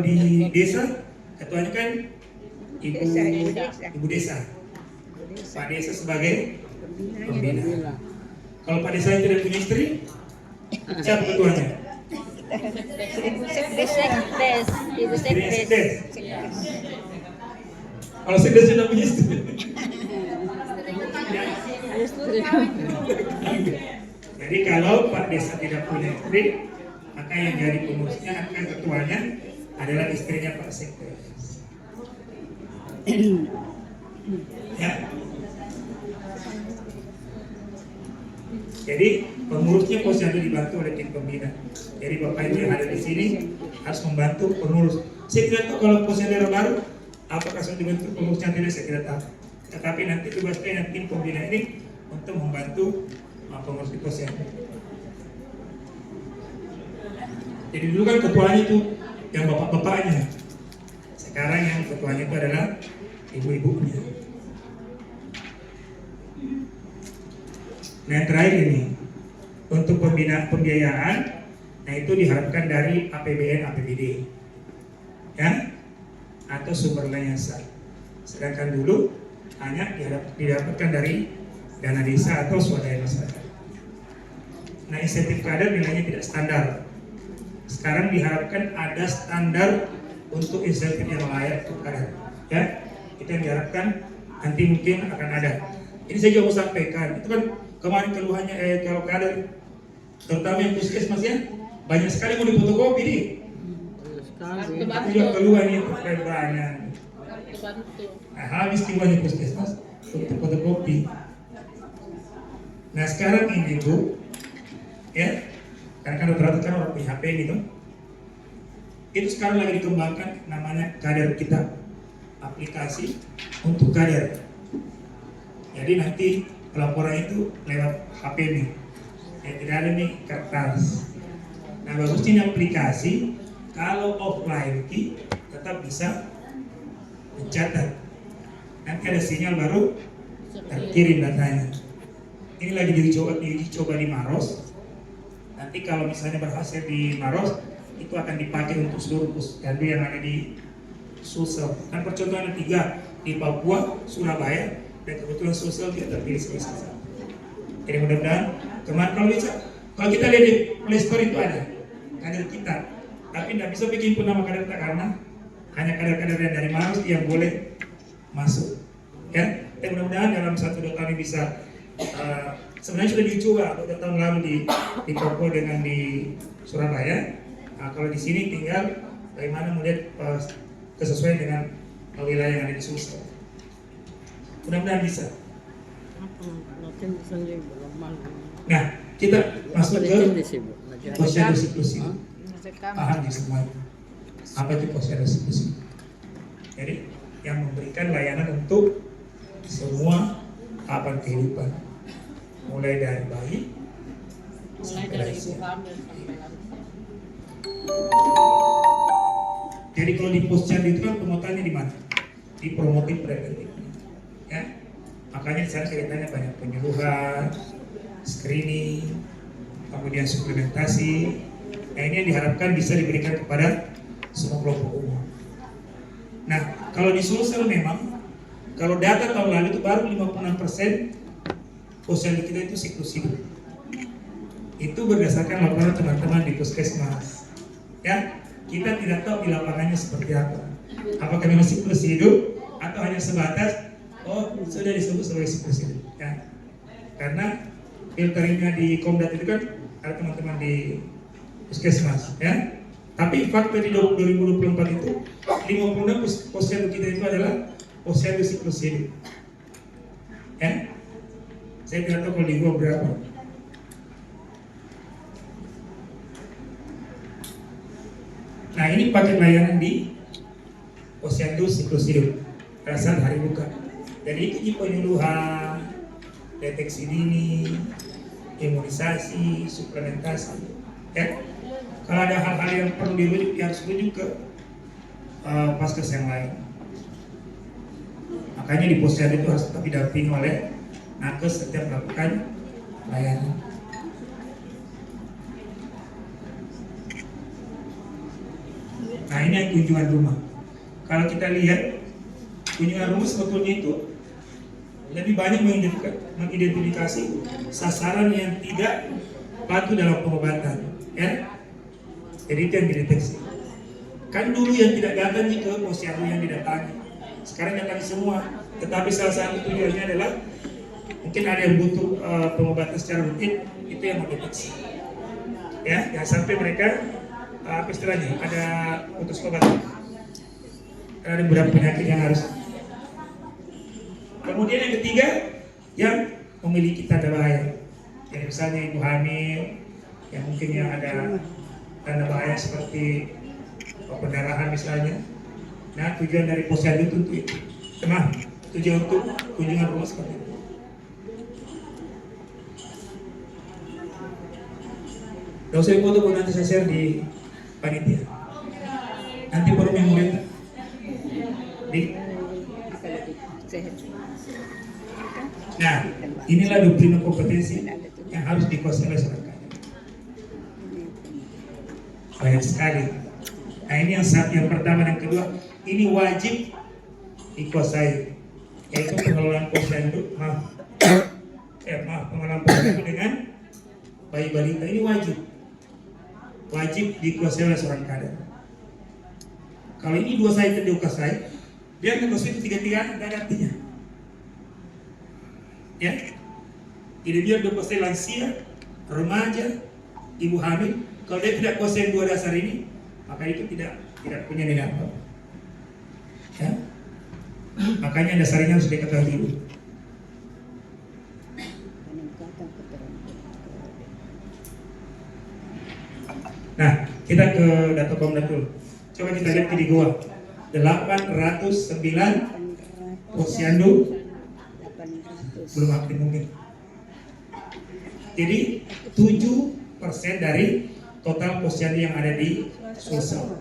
S1: di desa, ketuanya kan ibu desa, Pak Desa sebagai pembina. Kalau Pak Desa yang tidak punya istri, siapa ketuanya?
S2: Ibu Sekdes.
S1: Kalau Sekdes sudah punya istri, jadi kalau Pak Desa tidak punya istri, maka yang jadi pengurusnya akan ketuanya adalah istrinya Pak Sekdes. Ya. Jadi pengurusnya posyandu dibantu oleh tim pembina. Jadi Bapak Ibu yang ada di sini harus membantu pengurus. Saya tidak tahu kalau posyandu baru apakah sudah dibentuk pengurusnya tidak, saya tidak tahu. Tetapi nanti tugasnya tim pembina ini untuk membantu pengurus di posyandu. Jadi dulu kan ketuanya itu yang bapak-bapaknya. Sekarang yang ketuanya itu adalah ibu-ibunya. Nah, yang terakhir ini untuk pembiayaan, nah itu diharapkan dari APBN, APBD, ya, atau sumber lain yang sah. Sedangkan dulu hanya didapatkan dari dana desa atau swadaya masyarakat. Nah, insentif kader nilainya tidak standar. Sekarang diharapkan ada standar untuk insentif yang layak untuk kader, ya. Itu yang diharapkan, nanti mungkin akan ada. Ini saya juga mau sampaikan, itu kan kemarin keluhannya kalau kader, terutama yang puskesmas ya, banyak sekali mau difotokopi nih. Itu juga keluhannya terkait banyak. Nah, habis tiwanya puskesmas untuk fotokopi. Nah sekarang ini Bu, ya, karena kan rata-rata kan orang punya HP gitu. Itu sekarang lagi dikembangkan namanya kader kita, aplikasi untuk kader. Jadi nanti pelaporan itu lewat HP nih, ya, tidak ada nih kertas. Nah bagusnya ini aplikasi, kalau offline tetap bisa mencatat. Nanti ada sinyal baru terkirim datanya. Ini lagi diuji coba di Maros. Nanti kalau misalnya berhasil di Maros, itu akan dipakai untuk seluruh posyandu yang ada di Sulsel. Dan percontohan yang 3 di Papua, Surabaya, dan kebetulan Sulsel kita terpilih sebagai salah satu. Jadi mudah-mudahan kemarin kalau kita lihat di Play Store itu ada kader kita, tapi tidak bisa bikin pun nama kader kita karena hanya kader-kader yang dari Maros yang boleh masuk. Ya, dan mudah-mudahan dalam 1-2 tahun ini bisa. Sebenarnya sudah dicoba 2 tahun lalu di Papua dengan di Surabaya. Nah, kalau di sini tinggal bagaimana melihat kesesuaian dengan wilayah yang ada di Sulsel. Mudah-mudahan bisa. Nah, kita masuk ke posyandu inklusif. Paham di semua. Apa itu posyandu inklusif? Jadi yang memberikan layanan untuk semua tahapan kehidupan, mulai dari bayi
S4: Mulai
S1: sampai
S4: dari
S1: lansia.
S4: ibu hamil sampai lansia.
S1: Jadi kalau di posyandu itu kan penguatannya di mana? Di promotif preventif. Ya, makanya di sana kaitannya banyak penyuluhan, screening, kemudian suplementasi. Nah ini yang diharapkan bisa diberikan kepada semua kelompok umum. Nah kalau di Sulsel memang, kalau data tahun lalu itu baru 56% posyandu kita itu siklus hidup. Itu berdasarkan laporan teman-teman di puskesmas. Ya, kita tidak tahu di lapangannya seperti apa. Apakah memang siklus hidup atau hanya sebatas sudah disebut sebagai siklus hidup. Ya, karena filteringnya di Komdat itu kan ada teman-teman di puskesmas. Ya, tapi fakta di 2024 itu 56 posyandu kita itu adalah posyandu siklus hidup. Ya, saya tidak tahu kalau di gua berapa. Nah ini paket layanan di posyandu siklus hidup pada saat hari buka. Jadi itu penyuluhan, deteksi dini, imunisasi, suplementasi. Ya, kalau ada hal-hal yang perlu dirujuk, harus rujuk ke paskes yang lain. Makanya di posyandu itu harus tetap didampingi oleh nakes setiap melakukan layanan. Nah ini yang kunjungan rumah. Kalau kita lihat kunjungan rumah sebetulnya itu lebih banyak mengidentifikasi sasaran yang tidak patuh dalam pengobatan, ya. Jadi itu yang dideteksi. Kan dulu yang tidak datang ke posyandu yang didatangi, sekarang datang semua. Tetapi salah satu tujuannya adalah mungkin ada yang butuh pengobatan secara rutin, itu yang mendeteksi. Ya, jangan sampai mereka apa istilahnya, ada putus obat. Ada beberapa penyakit yang harus. Kemudian yang ketiga, yang memiliki tanda bahaya. Jadi misalnya ibu hamil, yang mungkin yang ada tanda bahaya seperti pendarahan misalnya. Nah tujuan dari posyandu itu untuk itu. Tujuan untuk kunjungan rumah seperti itu. Gak usah foto, nanti saya share di panitia. Nanti forum yang mulia di. Nah, inilah doktrin kompetensi yang harus dikuasai oleh seorang kader. Banyak sekali. Nah, ini yang pertama dan kedua, ini wajib dikuasai, yaitu pengelolaan posyandu. Pengelolaan posyandu dengan bayi balita ini wajib dikuasai oleh seorang kader. Kalau ini dua saya tidak dikuasai, dia akan kuasai tiga-tiga, tidak ada artinya. Ya, jadi dia kuasai lansia, remaja, ibu hamil. Kalau dia tidak kuasai dua dasar ini, maka itu tidak punya nilai apa. Ya, makanya dasarnya harus diketahui dulu. Nah, kita ke data Komdat dulu. Coba kita lihat di gua 809 posyandu belum aktif mungkin. Jadi 7% dari total posyandu yang ada di Sulsel.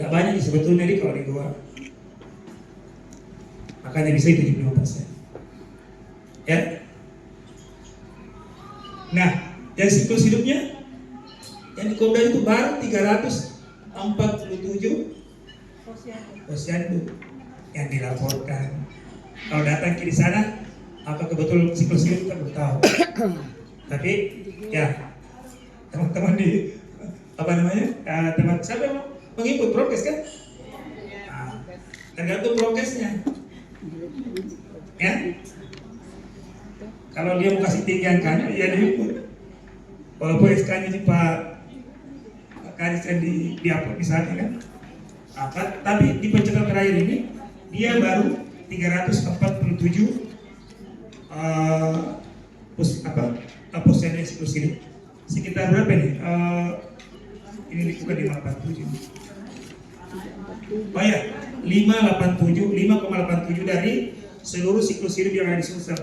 S1: Gak banyak sebetulnya di kalau di gua. Makanya bisa 75%. Ya. Nah, yang siklus hidupnya yang di Komda itu baru 347 posyandu yang dilaporkan. Kalau datang ke di sana, apakah betul siklus hidup kita belum tahu. Tapi ya teman-teman di teman siapa yang mengikut prokes kan? Nah, tergantung prokesnya. Ya, kalau dia mau kasih tinggi angkanya, ya diikut. Walaupun SK-nya Pak Kadis yang di-upload misalnya kan, tapi di pencatatan terakhir ini dia baru 347 posyandu siklus hidup. Sekitar berapa nih? Ini bukan 587. Oh ya, 5,87 dari seluruh siklus hidup yang ada di Sulsel.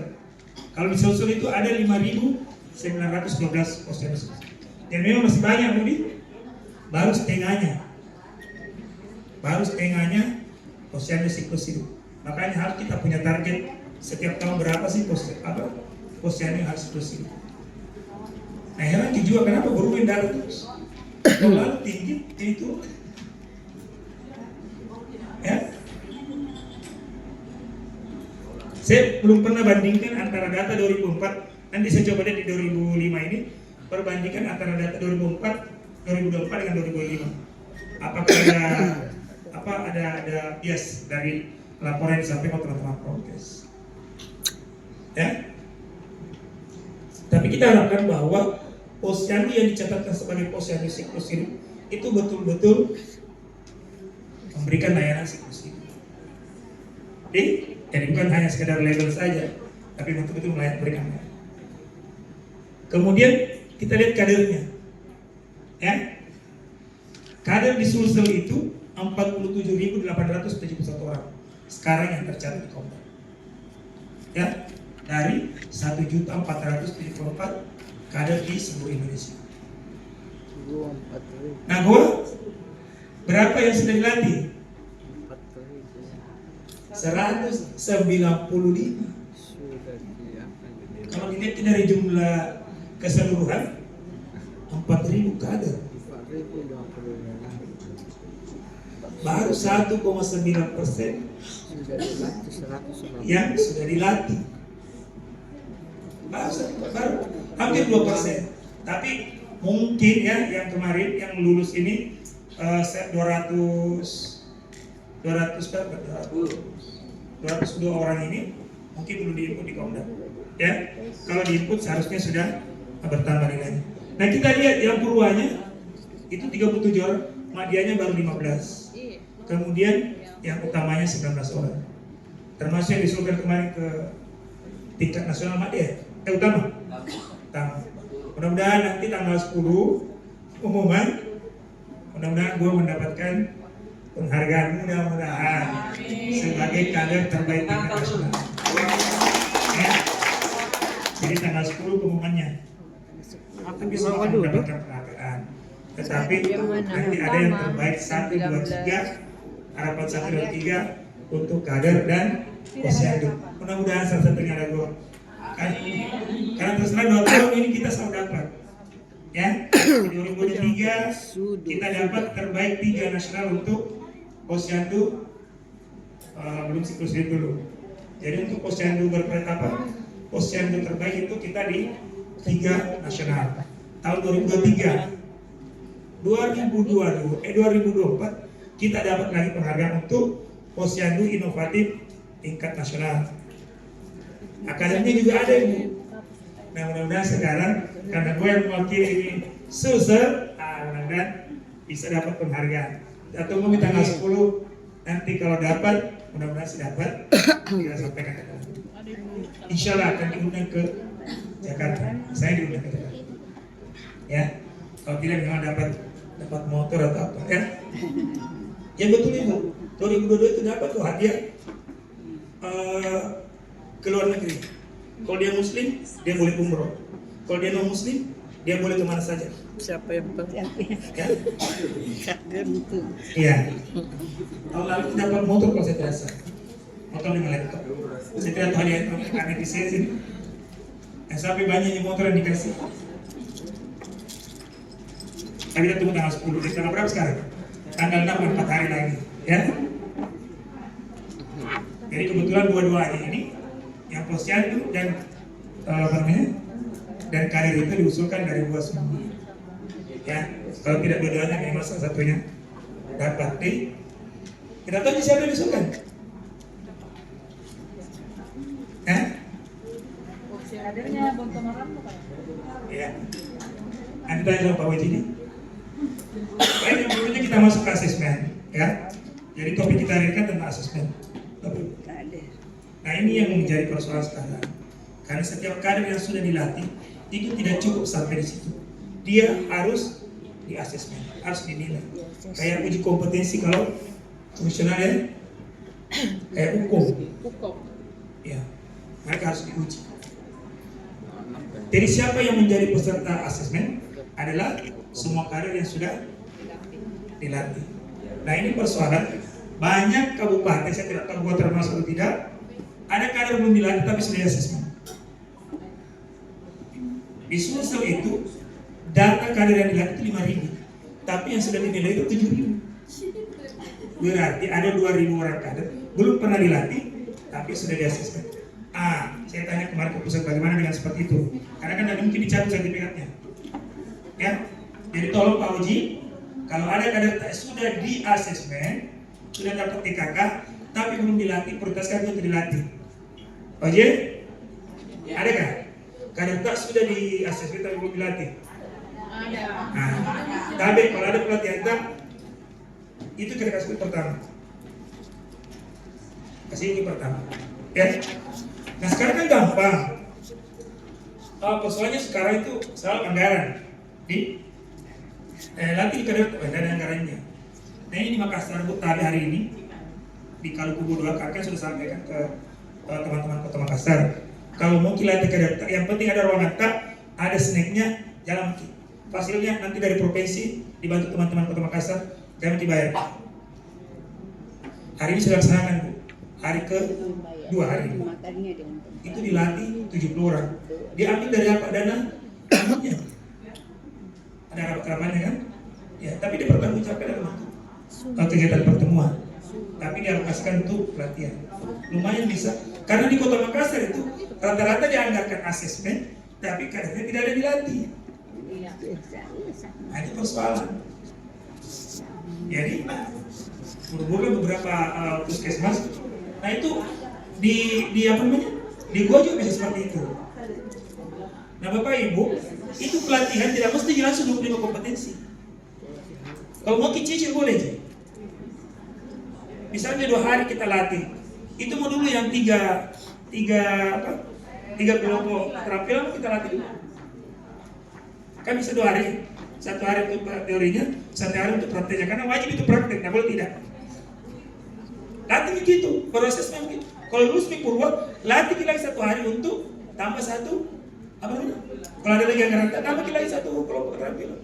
S1: Kalau di Sulsel itu ada 5.912 posyandu. Dan memang masih banyak, Budi. Baru setengahnya posyandu siklus hidup. Makanya harus kita punya target setiap tahun berapa sih posyandu yang harus siklus hidup. Nah, heran juga kenapa berubah darah terus. Lalu tinggi itu, ya. Saya belum pernah bandingkan antara data 2004, nanti saya coba lihat di 2005 ini, perbandingkan antara data 2024 dengan 2005. Apakah ada bias dari laporan yang disampaikan teman-teman prokes? Ya. Tapi kita harapkan bahwa posyandu yang dicatatkan sebagai posyandu siklus hidup itu betul-betul memberikan layanan siklus hidup. Jadi bukan hanya sekedar label saja, tapi betul-betul memberikan layanan. Kemudian kita lihat kadernya, ya. Kader di Sulsel itu 47.871 orang sekarang yang tercatat di Komda. Ya, dari 1.474 kader di seluruh Indonesia. Nah, berapa yang sudah dilatih? 195. Kalau dilihat dari jumlah keseluruhan 4.000 kader. Baru 1,9% yang sudah dilatih. Baru hampir 2%. Tapi mungkin ya yang kemarin yang lulus ini 202 orang ini mungkin belum diinput di Komda. Ya, kalau diinput seharusnya sudah bertambah nilainya. Nah, kita lihat yang Purwanya itu 37 orang, Madianya baru 15. Kemudian yang utamanya 19 orang. Termasuk yang disuruhkan kemarin ke tingkat nasional Madya. Utama. Mudah-mudahan nanti tanggal 10 pengumuman, mudah-mudahan gue mendapatkan penghargaan, mudah-mudahan sebagai kader terbaik tingkat nasional. Ya. Jadi tanggal 10 pengumumannya. Tapi semua akan mendapatkan penghargaan. Tetapi nanti ada yang terbaik 1, 2, 3, harapan 1 dan 3 untuk kader dan posyandu. Mudah-mudahan salah satunya ada gue. Karena terserah 2 tahun ini kita selalu dapat. Ya, di 2023 kita dapat terbaik 3 nasional untuk posyandu, belum siklus hidup dulu. Jadi untuk posyandu posyandu terbaik itu kita di 3 nasional. Tahun 2023, 2024 kita dapat lagi penghargaan untuk posyandu inovatif tingkat nasional. Akademinya juga ada, Ibu. Nah, mudah-mudahan sekarang karena gue yang mewakili ini Sulsel, mudah-mudahan bisa dapat penghargaan. Kita tunggu di tanggal 10 nanti kalau dapat, mudah-mudahan sih dapat, kita sampaikan ke teman. Insya Allah akan diundang ke Jakarta. Saya diundang ke Jakarta. Ya, kalau tidak memang dapat motor atau apa, ya. Ya betul, Ibu. 2022 itu dapat tuh hadiah ke luar negeri. Kalau dia Muslim, dia boleh umroh. Kalau dia non Muslim, dia boleh kemana saja.
S3: Siapa yang
S1: Ya.
S3: kader itu?
S1: Iya. Tahun lalu dapat motor kalau saya tidak salah. Motor 5 laptop. Saya tidak tahu dia karena di sini. Yang sampai banyaknya motor yang dikasih. Tapi kita tunggu tanggal 10. Jadi tanggal berapa sekarang? Tanggal 6, 4 hari lagi. Ya. Jadi kebetulan dua-duanya ini yang posyandu dan dan karir itu diusulkan dari gua semua. Ya, kalau tidak dua-duanya memang salah satunya dapat. Kita tahu siapa yang diusulkan?
S4: Kadernya Bontomaran bukan?
S1: Iya. Nanti tanya sama Pak Wajidi. Baik, yang berikutnya kita masuk ke asesmen, ya. Jadi topik kita hari ini kan tentang asesmen. Nah, ini yang menjadi persoalan sekarang. Karena setiap kader yang sudah dilatih itu tidak cukup sampai di situ. Dia harus di asesmen, harus dinilai. Kayak uji kompetensi kalau fungsional ya, kayak hukum. mereka harus diuji. Jadi siapa yang menjadi peserta asesmen adalah semua kader yang sudah dilatih. Nah ini persoalan banyak kabupaten, saya tidak tahu buat termasuk atau tidak, ada kader belum dilatih tapi sudah asesmen. Di Sulsel itu data kader yang dilatih itu 5.000, tapi yang sudah dinilai itu 7.000. Berarti ada 2.000 orang kader belum pernah dilatih tapi sudah diasesmen. Saya tanya kemarin ke pusat bagaimana dengan seperti itu, karena kan tidak mungkin dicabut sertifikatnya. Ya, jadi tolong Pak Uji, kalau ada kader sudah di asesmen, sudah dapat TKK, tapi belum dilatih, prioritaskan untuk dilatih. Oke? Ada kan? Kader tak sudah di asesmen tapi belum dilatih.
S2: Ada.
S1: Tapi kalau ada pelatihan tak, itu kita kasih pertama. Kasih ini pertama. Ya. Nah sekarang kan gampang. Persoalannya sekarang itu soal anggaran. Latih kader ada anggarannya. Nah ini di Makassar Bu, tadi hari ini di Kalukubu 2 kakak sudah sampaikan ke teman-teman Kota Makassar. Kalau mau latih kader, yang penting ada ruangan tak, ada snacknya, jalan mungkin. Fasilnya nanti dari provinsi dibantu teman-teman Kota Makassar, jangan dibayar. Hari ini sudah laksanakan Bu. Hari ke-2 hari ini. Itu dilatih 70 orang. Diambil dari apa? Dana ininya. Ada rapat-rapatnya kan? Ya, tapi dipertanggungjawabkan dalam bentuk kegiatan pertemuan. Tapi dialokasikan untuk pelatihan. Lumayan bisa. Karena di Kota Makassar itu rata-rata dianggarkan asesmen, tapi kadernya tidak ada dilatih. Nah, itu persoalan. Jadi, buru-buru beberapa puskesmas. Nah itu di apa namanya? Di gua juga bisa seperti itu. Nah Bapak Ibu, itu pelatihan tidak mesti langsung 25 kompetensi. Kalau mau cicil boleh. Misalnya 2 hari kita latih. Itu mau dulu yang tiga kelompok keterampilan kita latih dulu. Kan bisa 2 hari. 1 hari untuk teorinya, 1 hari untuk prakteknya. Karena wajib itu praktek, tidak boleh tidak. Latih begitu, prosesnya begitu. Kalau lulus di Purwa, latih lagi 1 hari untuk tambah 1 apa namanya? Kalau ada lagi yang ngerantau, tambah lagi 1 kelompok keterampilan.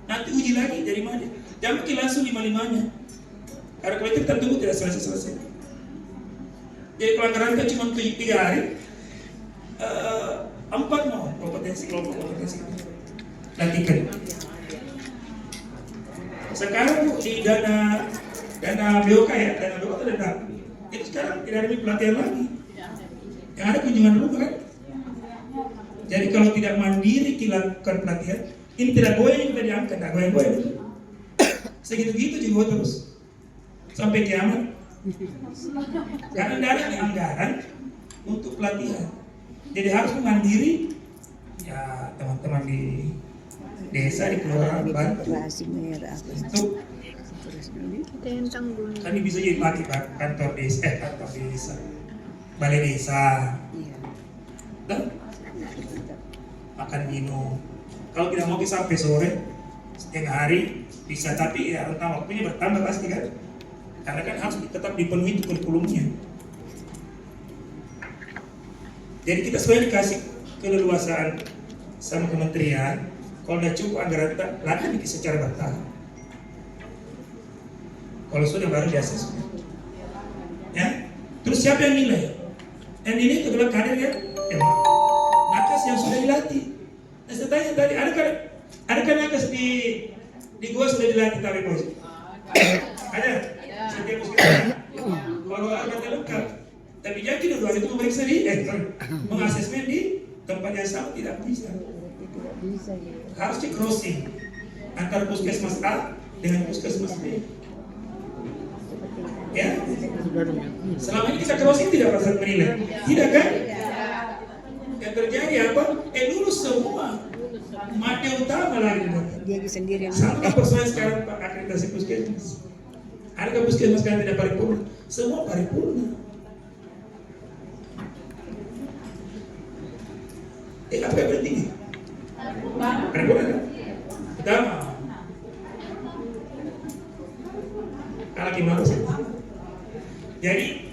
S1: Nanti uji lagi dari mana? Jangan bikin langsung 5-5-nya. Karena kalau itu kita tunggu tidak selesai. Jadi kalau ngerantau cuma 3 hari, 4 mau kompetensi kelompok kompetensi. Latihkan. Sekarang di dana BOK ya, dana BOK itu dana. Itu sekarang tidak ada pelatihan lagi. Yang ada kunjungan rumah kan. Jadi kalau tidak mandiri dilakukan pelatihan, ini tidak goyang yang kita diangkat, tidak goyang. Segitu-gitu juga terus sampai kiamat. Karena tidak ada anggaran untuk pelatihan. Jadi harus mandiri. Ya teman-teman di desa di kelurahan bantu. Itu kami bisa jadi mati kantor desa, balai desa, dan makan minum. Kalau tidak mau sampai sore, setengah hari bisa, tapi ya rentang waktunya bertambah pasti kan, karena kan harus tetap dipenuhi kurikulumnya. Jadi kita sebenarnya dikasih keleluasaan sama kementerian, kalau tidak cukup anggaran latih secara bertahap. Kalau sudah baru di asesmen. Ya. Terus siapa yang nilai? Yang nilai itu adalah kader ya. Nakas yang sudah dilatih. Nah, saya tanya tadi, ada kan nakas di gua sudah dilatih tapi bos? Ada. Setiap puskesmas. Kalau ada lengkap. Tapi jadi dua itu memeriksa mengasesmen di tempat yang sama tidak bisa. Harus di crossing antara puskesmas A dengan puskesmas B. Ya, selama ini kita crossing tidak pernah menilai, tidak kan? Yang terjadi apa? Lulus semua, mati utama lagi.
S3: Dia sendiri.
S1: Sama persoalan sekarang Pak akreditasi puskesmas. Ada puskesmas sekarang tidak paripurna, semua paripurna. Apa yang penting? Paripurna kan? Pertama, kalau gimana sih? Jadi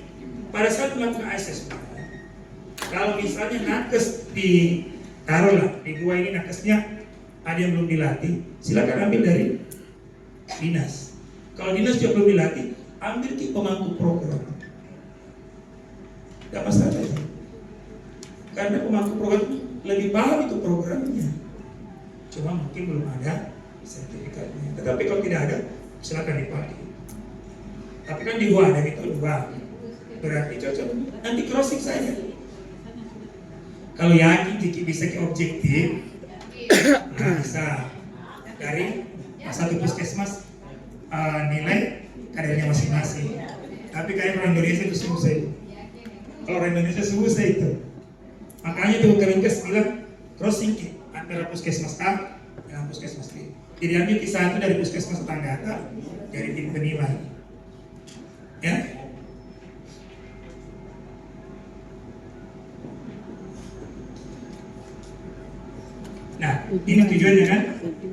S1: pada saat melakukan assessment, Kalau misalnya nakes di taruhlah di gua ini nakesnya ada yang belum dilatih, silakan ambil dari dinas. Kalau dinas juga belum dilatih, ambil ke pemangku program. Gak masalah ya. Karena pemangku program lebih paham itu programnya. Cuma mungkin belum ada sertifikatnya. Tetapi kalau tidak ada, silakan dipakai. Tapi kan di gua ada itu dua. Berarti cocok. Nanti crossing saja. Kalau yakin Kiki bisa ke objektif, nah bisa dari satu puskesmas nilai kadernya masing-masing. Tapi kayak orang Indonesia itu susah. Kalau orang Indonesia susah itu. Makanya tuh Kemenkes bilang crossing antara puskesmas A dengan puskesmas B. Jadi ambil kisah itu dari puskesmas tetangga A, dari tim penilai. Ya. Nah, ini tujuannya kan.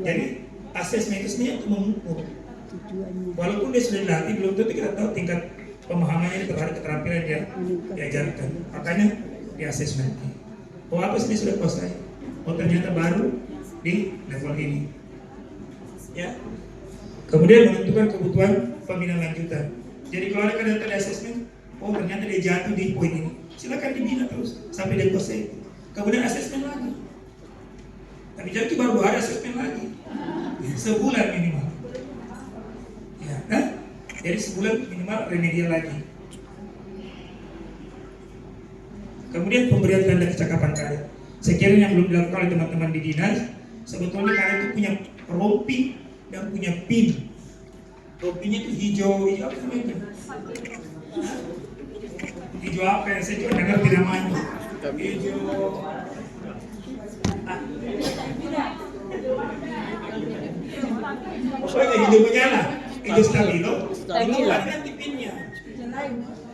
S1: Jadi asesmen itu sebenarnya untuk mengukur. Walaupun dia sudah dilatih, belum tentu kita tahu tingkat pemahamannya terhadap keterampilan dia diajarkan. Makanya di asesmen. Oh apa sih dia sudah kuasai? Oh ternyata baru di level ini. Ya. Kemudian menentukan kebutuhan pembinaan lanjutan. Jadi kalau ada data di asesmen, oh ternyata dia jatuh di poin ini, silakan dibina terus sampai dia kuasai. Kemudian asesmen lagi. Tapi jadi baru ada asesmen lagi, sebulan minimal. Ya, kan? Jadi sebulan minimal remedial lagi. Kemudian pemberian tanda kecakapan kader. Sekiranya yang belum dilakukan oleh teman-teman di dinas, sebetulnya kader itu punya rompi dan punya pin. Rompinya itu hijau apa namanya itu? Hijau apa yang saya juga dengar tidak namanya? Hijau. Oh ya hijau menyala, hijau stabilo. Itu ada nanti pinnya.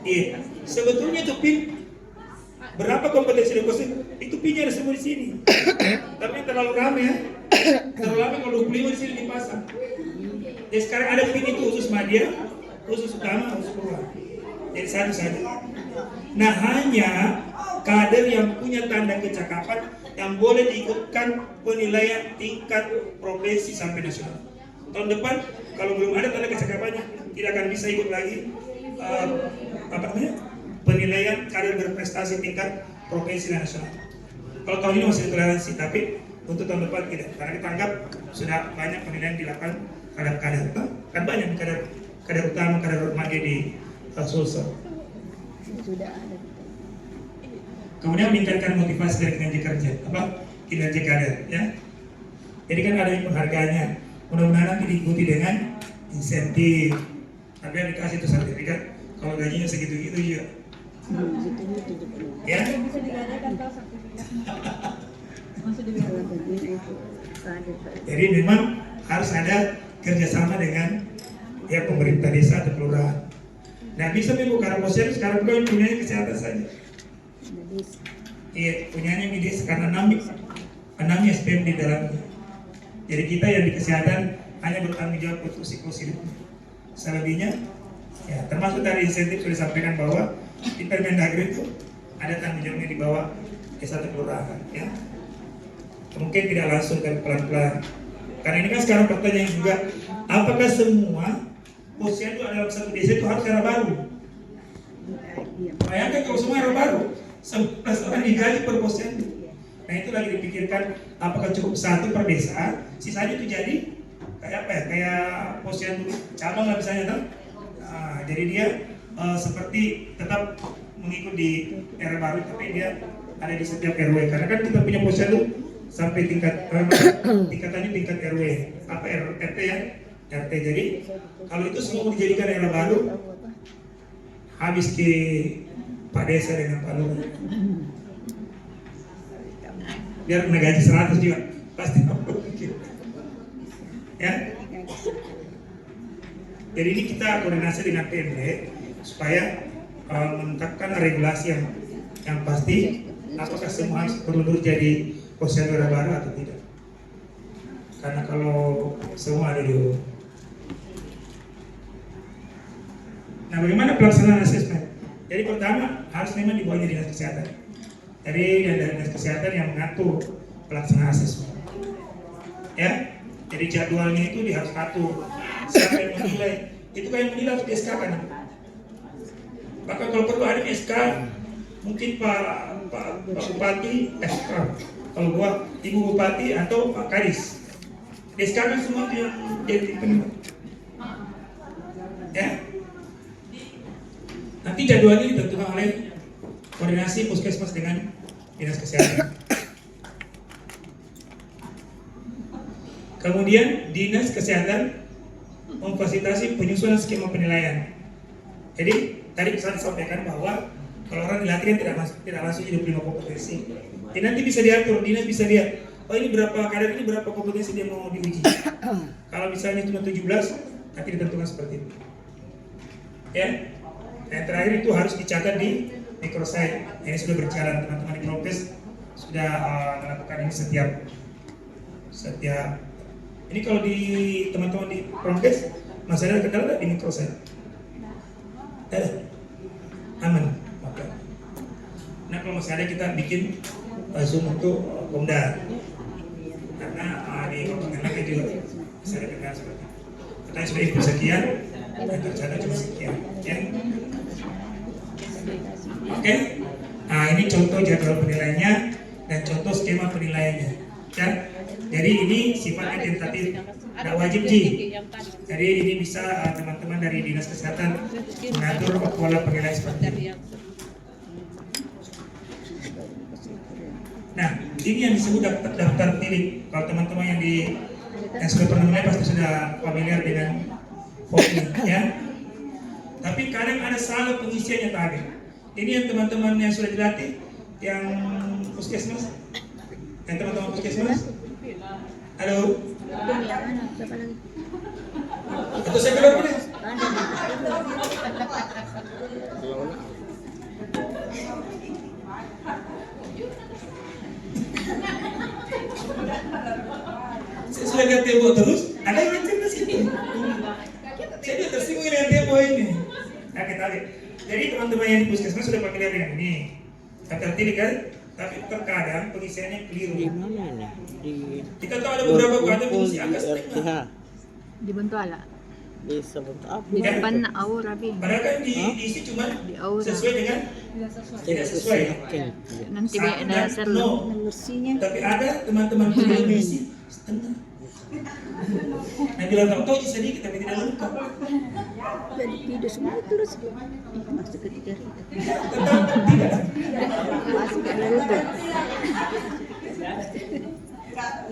S1: Iya, sebetulnya itu pin. Berapa kompetensi deposit? Itu pinnya ada semua di sini. Tapi terlalu ramai ya. Terlalu ramai kalau 25 di sini dipasang. Jadi sekarang ada pin itu khusus media, khusus utama, khusus keluar. Jadi satu saja. Nah hanya kader yang punya tanda kecakapan yang boleh diikutkan penilaian tingkat provinsi sampai nasional. Tahun depan kalau belum ada tanda kecakapannya tidak akan bisa ikut lagi penilaian kader berprestasi tingkat provinsi dan nasional. Kalau tahun ini masih toleransi, tapi untuk tahun depan tidak, karena kita anggap sudah banyak penilaian dilakukan kader-kader, kan banyak kader utama, kader remaja di Sulsel.
S3: Sudah ada.
S1: Kemudian meningkatkan motivasi dari kinerja kerja, kinerja kader, ya. Jadi kan ada penghargaannya. Mudah-mudahan nanti diikuti dengan insentif. Tapi yang dikasih itu sertifikat. Kalau gajinya segitu-gitu juga. Ya.
S4: Bisa digadaikan kalau sertifikat. Masih digadaikan.
S1: Jadi memang harus ada kerjasama dengan ya pemerintah desa atau kelurahan. Nah bisa membuka posyandu sekarang bukan punyanya kesehatan saja. Iya punyanya di desa karena 6 SPM di dalamnya. Jadi kita yang di kesehatan hanya bertanggung jawab untuk siklus hidupnya. Selebihnya ya termasuk dari insentif sudah disampaikan bahwa di Permendagri itu ada tanggung jawabnya di bawah desa atau kelurahan ya. Mungkin tidak langsung dan pelan-pelan. Karena ini kan sekarang pertanyaan juga, apakah semua posyandu dalam satu desa itu harus era baru? Bayangkan kalau semua era baru, 11 orang digaji per posyandu. Nah itu lagi dipikirkan, apakah cukup satu per desa, sisanya itu jadi kayak apa ya? Kayak posyandu cabang lah misalnya kan? Nah, jadi dia seperti tetap mengikuti era baru, tapi dia ada di setiap RW. Karena kan kita punya posyandu sampai tingkatannya tingkat RW, RT ya, RT. Jadi kalau itu semua dijadikan era baru, habis ke Pak Desa dengan Pak Lurah. Biar kena gaji 100 juga pasti ya. Jadi ini kita koordinasi dengan PMD supaya menetapkan regulasi yang pasti, apakah semua harus perlu jadi posyandu era baru atau tidak. Karena kalau semua ada di. Nah bagaimana pelaksanaan asesmen? Jadi pertama harus memang di bawahnya dinas kesehatan. Jadi yang dari dinas kesehatan yang mengatur pelaksanaan asesmen. Ya, jadi jadwalnya itu dia harus atur. Siapa yang menilai? Itu kan yang menilai harus di SK kan. Bahkan kalau perlu ada SK, mungkin Pak Bupati, kalau gua Ibu Bupati atau Pak Kadis. Di SK kan semua itu yang jadi penilai. Ya. Nanti jadwalnya ditentukan oleh koordinasi puskesmas dengan dinas kesehatan. Kemudian dinas kesehatan memfasilitasi penyusunan skema penilaian. Jadi tadi saya sampaikan bahwa kalau orang dilatih tidak langsung jadi prima kompetensi. Jadi nanti bisa diatur, dinas bisa lihat. Oh ini berapa kadar ini berapa kompetensi dia mau diuji. Kalau misalnya cuma 17, nanti ditentukan seperti itu. Ya. Yang terakhir itu harus dicatat di microsite. Ini sudah berjalan, teman-teman di Prokes sudah melakukan ini setiap. Ini kalau di teman-teman di Prokes masih ada kendala di microsite? Aman. Maka. Nah kalau masih ada kita bikin Zoom untuk Komda. Karena di komponen lain juga bisa ada kendala seperti itu. Katanya sudah ikut sekian, dan tercatat cuma sekian. Ya. Oke, nah ini contoh jadwal penilaiannya dan contoh skema penilaiannya. Ya, jadi ini sifatnya tentatif, tidak wajib Ji. Jadi ini bisa teman-teman dari dinas kesehatan mengatur pola penilaian seperti ini. Nah, ini yang disebut daftar pilih. Kalau teman-teman yang sudah pernah menilai pasti sudah familiar dengan voting, ya. Tapi kadang ada salah pengisiannya tadi. Ini yang teman-teman yang sudah dilatih, yang puskesmas, yang teman-teman puskesmas. Halo. Atau saya keluar boleh? Saya sudah lihat tembok terus, ada yang ngecek ke situ. Saya sudah tersinggung lihat tembok ini. Nah kita lihat. Jadi teman-teman yang di puskesmas sudah familiar dengan ini. Daftar pilih kan? Tapi terkadang pengisiannya keliru. Kita tahu ada beberapa kata pengisi angka setengah.
S2: Di Bentuala.
S3: Bisa bentuk apa?
S2: Di depan Aura Bin.
S1: Padahal kan diisi cuma
S2: Di Aura.
S1: sesuai dengan tidak sesuai.
S2: Nanti ada serlu.
S1: Tapi ada teman-teman yang diisi setengah. Nah bilang tahu sedikit tapi tidak lengkap.
S3: Jadi tidak semua terus masuk ke tiga itu.
S1: Tidak.
S3: Masuk ke dalam itu.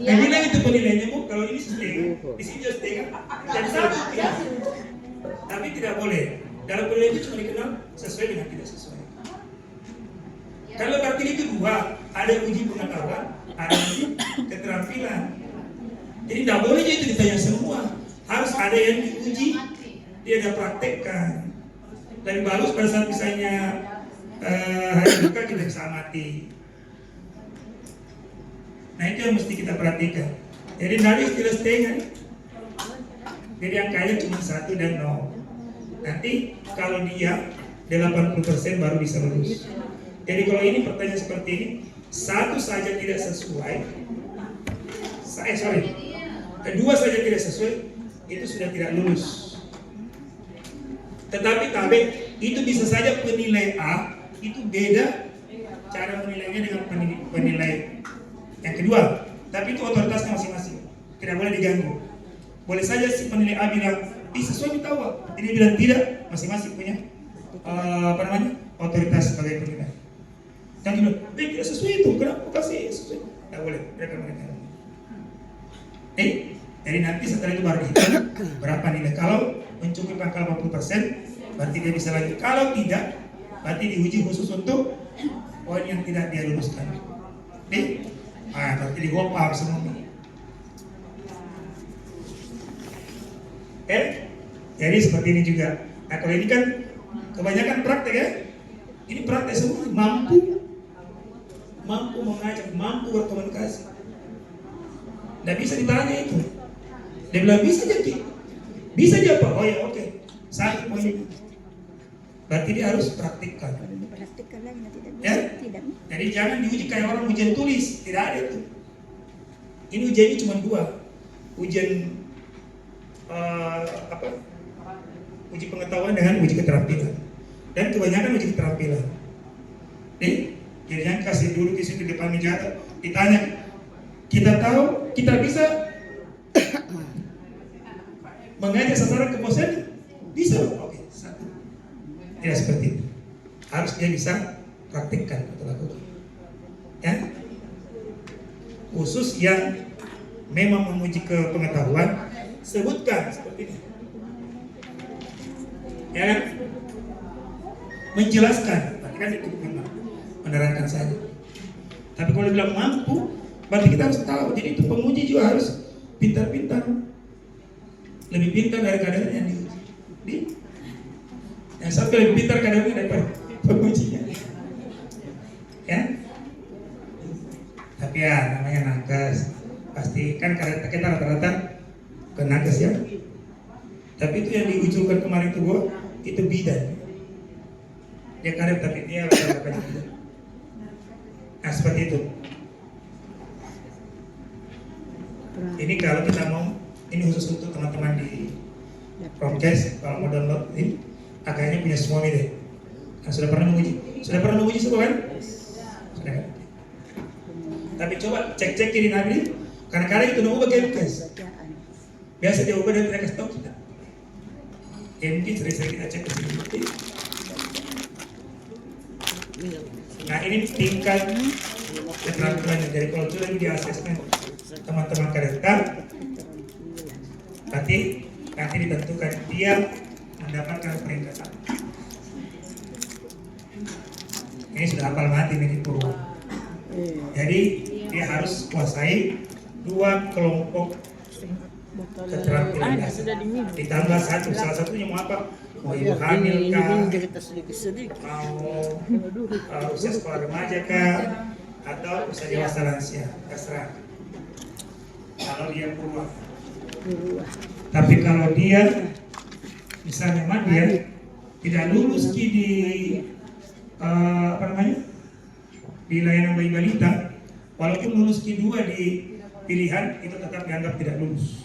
S1: Nah bilang itu penilaiannya Bu, kalau ini setengah, di sini juga setengah, dan satu ya. Tapi tidak boleh. Dalam penilaian itu cuma dikenal sesuai dengan tidak sesuai. Kalau berarti itu dua, ada uji pengetahuan, ada uji keterampilan. Jadi tidak boleh itu ditanya semua. Harus ada yang diuji, dia ada praktekkan. Lebih bagus pada saat misalnya hari buka kita bisa amati. Nah itu yang mesti kita perhatikan. Jadi nari tidak setengah. Jadi angkanya cuma 1 dan 0. Nanti kalau dia 80% baru bisa lulus. Jadi kalau ini pertanyaan seperti ini, satu saja tidak sesuai. Kedua saja tidak sesuai, itu sudah tidak lulus. Tetapi itu bisa saja penilai A itu beda cara menilainya dengan penilai yang kedua. Tapi itu otoritasnya masing-masing, tidak boleh diganggu. Boleh saja si penilai A bilang sesuai kita tahu, ini bilang tidak, masing-masing punya otoritas sebagai penilai. Yang bilang, tidak sesuai itu, kenapa kasih sesuai? Tidak boleh, mereka mengatakan. Jadi nanti setelah itu baru dihitung berapa nilai. Kalau mencukupi angka 80%, berarti dia bisa lanjut. Kalau tidak, berarti diuji khusus untuk poin yang tidak dia luluskan. Berarti digopar semua ini. Jadi seperti ini juga. Nah kalau ini kan kebanyakan praktek ya. Ini praktek semua, mampu mengajak, mampu berkomunikasi. Tidak bisa ditanya itu. Dia bilang bisa jadi. Bisa aja Pak. Oh ya oke. Satu poin. Berarti dia harus praktikkan.
S3: Praktikkan lagi tidak bisa.
S1: Ya?
S3: Tidak.
S1: Jadi jangan diuji kayak orang ujian tulis, tidak ada itu. Ini ujiannya cuma dua, ujian uji pengetahuan dengan uji keterampilan. Dan kebanyakan uji keterampilan. Jadi yang kasih dulu di situ depan meja, ditanya, kita tahu, kita bisa mengajak sasaran ke bosan? Bisa, oke, satu. Tidak seperti itu. Harus dia bisa praktikkan atau lakukan. Ya, khusus yang memang menguji ke pengetahuan, sebutkan seperti ini. Ya kan? Menjelaskan, berarti kan itu bukan menerangkan saja. Tapi kalau bilang mampu, berarti kita harus tahu. Jadi itu penguji juga harus pintar-pintar, lebih pintar dari kadernya yang diuji. Yang sampai lebih pintar kadernya daripada pengujinya. Ya, tapi ya namanya nakes, pasti kan kita rata-rata ke nakes ya. Tapi itu yang diusulkan kemarin itu gua, itu bidan. Dia karet tapi dia rata-rata bidan. Nah seperti itu. Ini kalau kita mau, ini khusus untuk teman-teman di Promkes, kalau mau download ini, agaknya punya semua deh. Nah, sudah pernah menguji semua kan? Sudah kan? Tapi coba cek-cek ini nanti, kadang-kadang itu ubah game guys. Biasa dia ubah dan tidak kasih tahu kita. Mungkin sering-sering kita cek ke sini. Nah ini tingkat keterampilannya. Jadi kalau sudah di asesmen teman-teman karakter, nanti ditentukan dia mendapatkan peringkat. Ini sudah hafal mati ini Purwo. Jadi dia harus kuasai 2 kelompok keterampilan dasar. Ditambah satu, salah satunya mau apa? Mau ibu hamil kah? Mau usia sekolah remaja kah? Atau usia dewasa lansia? Terserah. Kalau dia Purwo. Tapi kalau dia misalnya dia tidak lulus di di layanan bayi balita, walaupun lulus Q2 di pilihan itu tetap dianggap tidak lulus.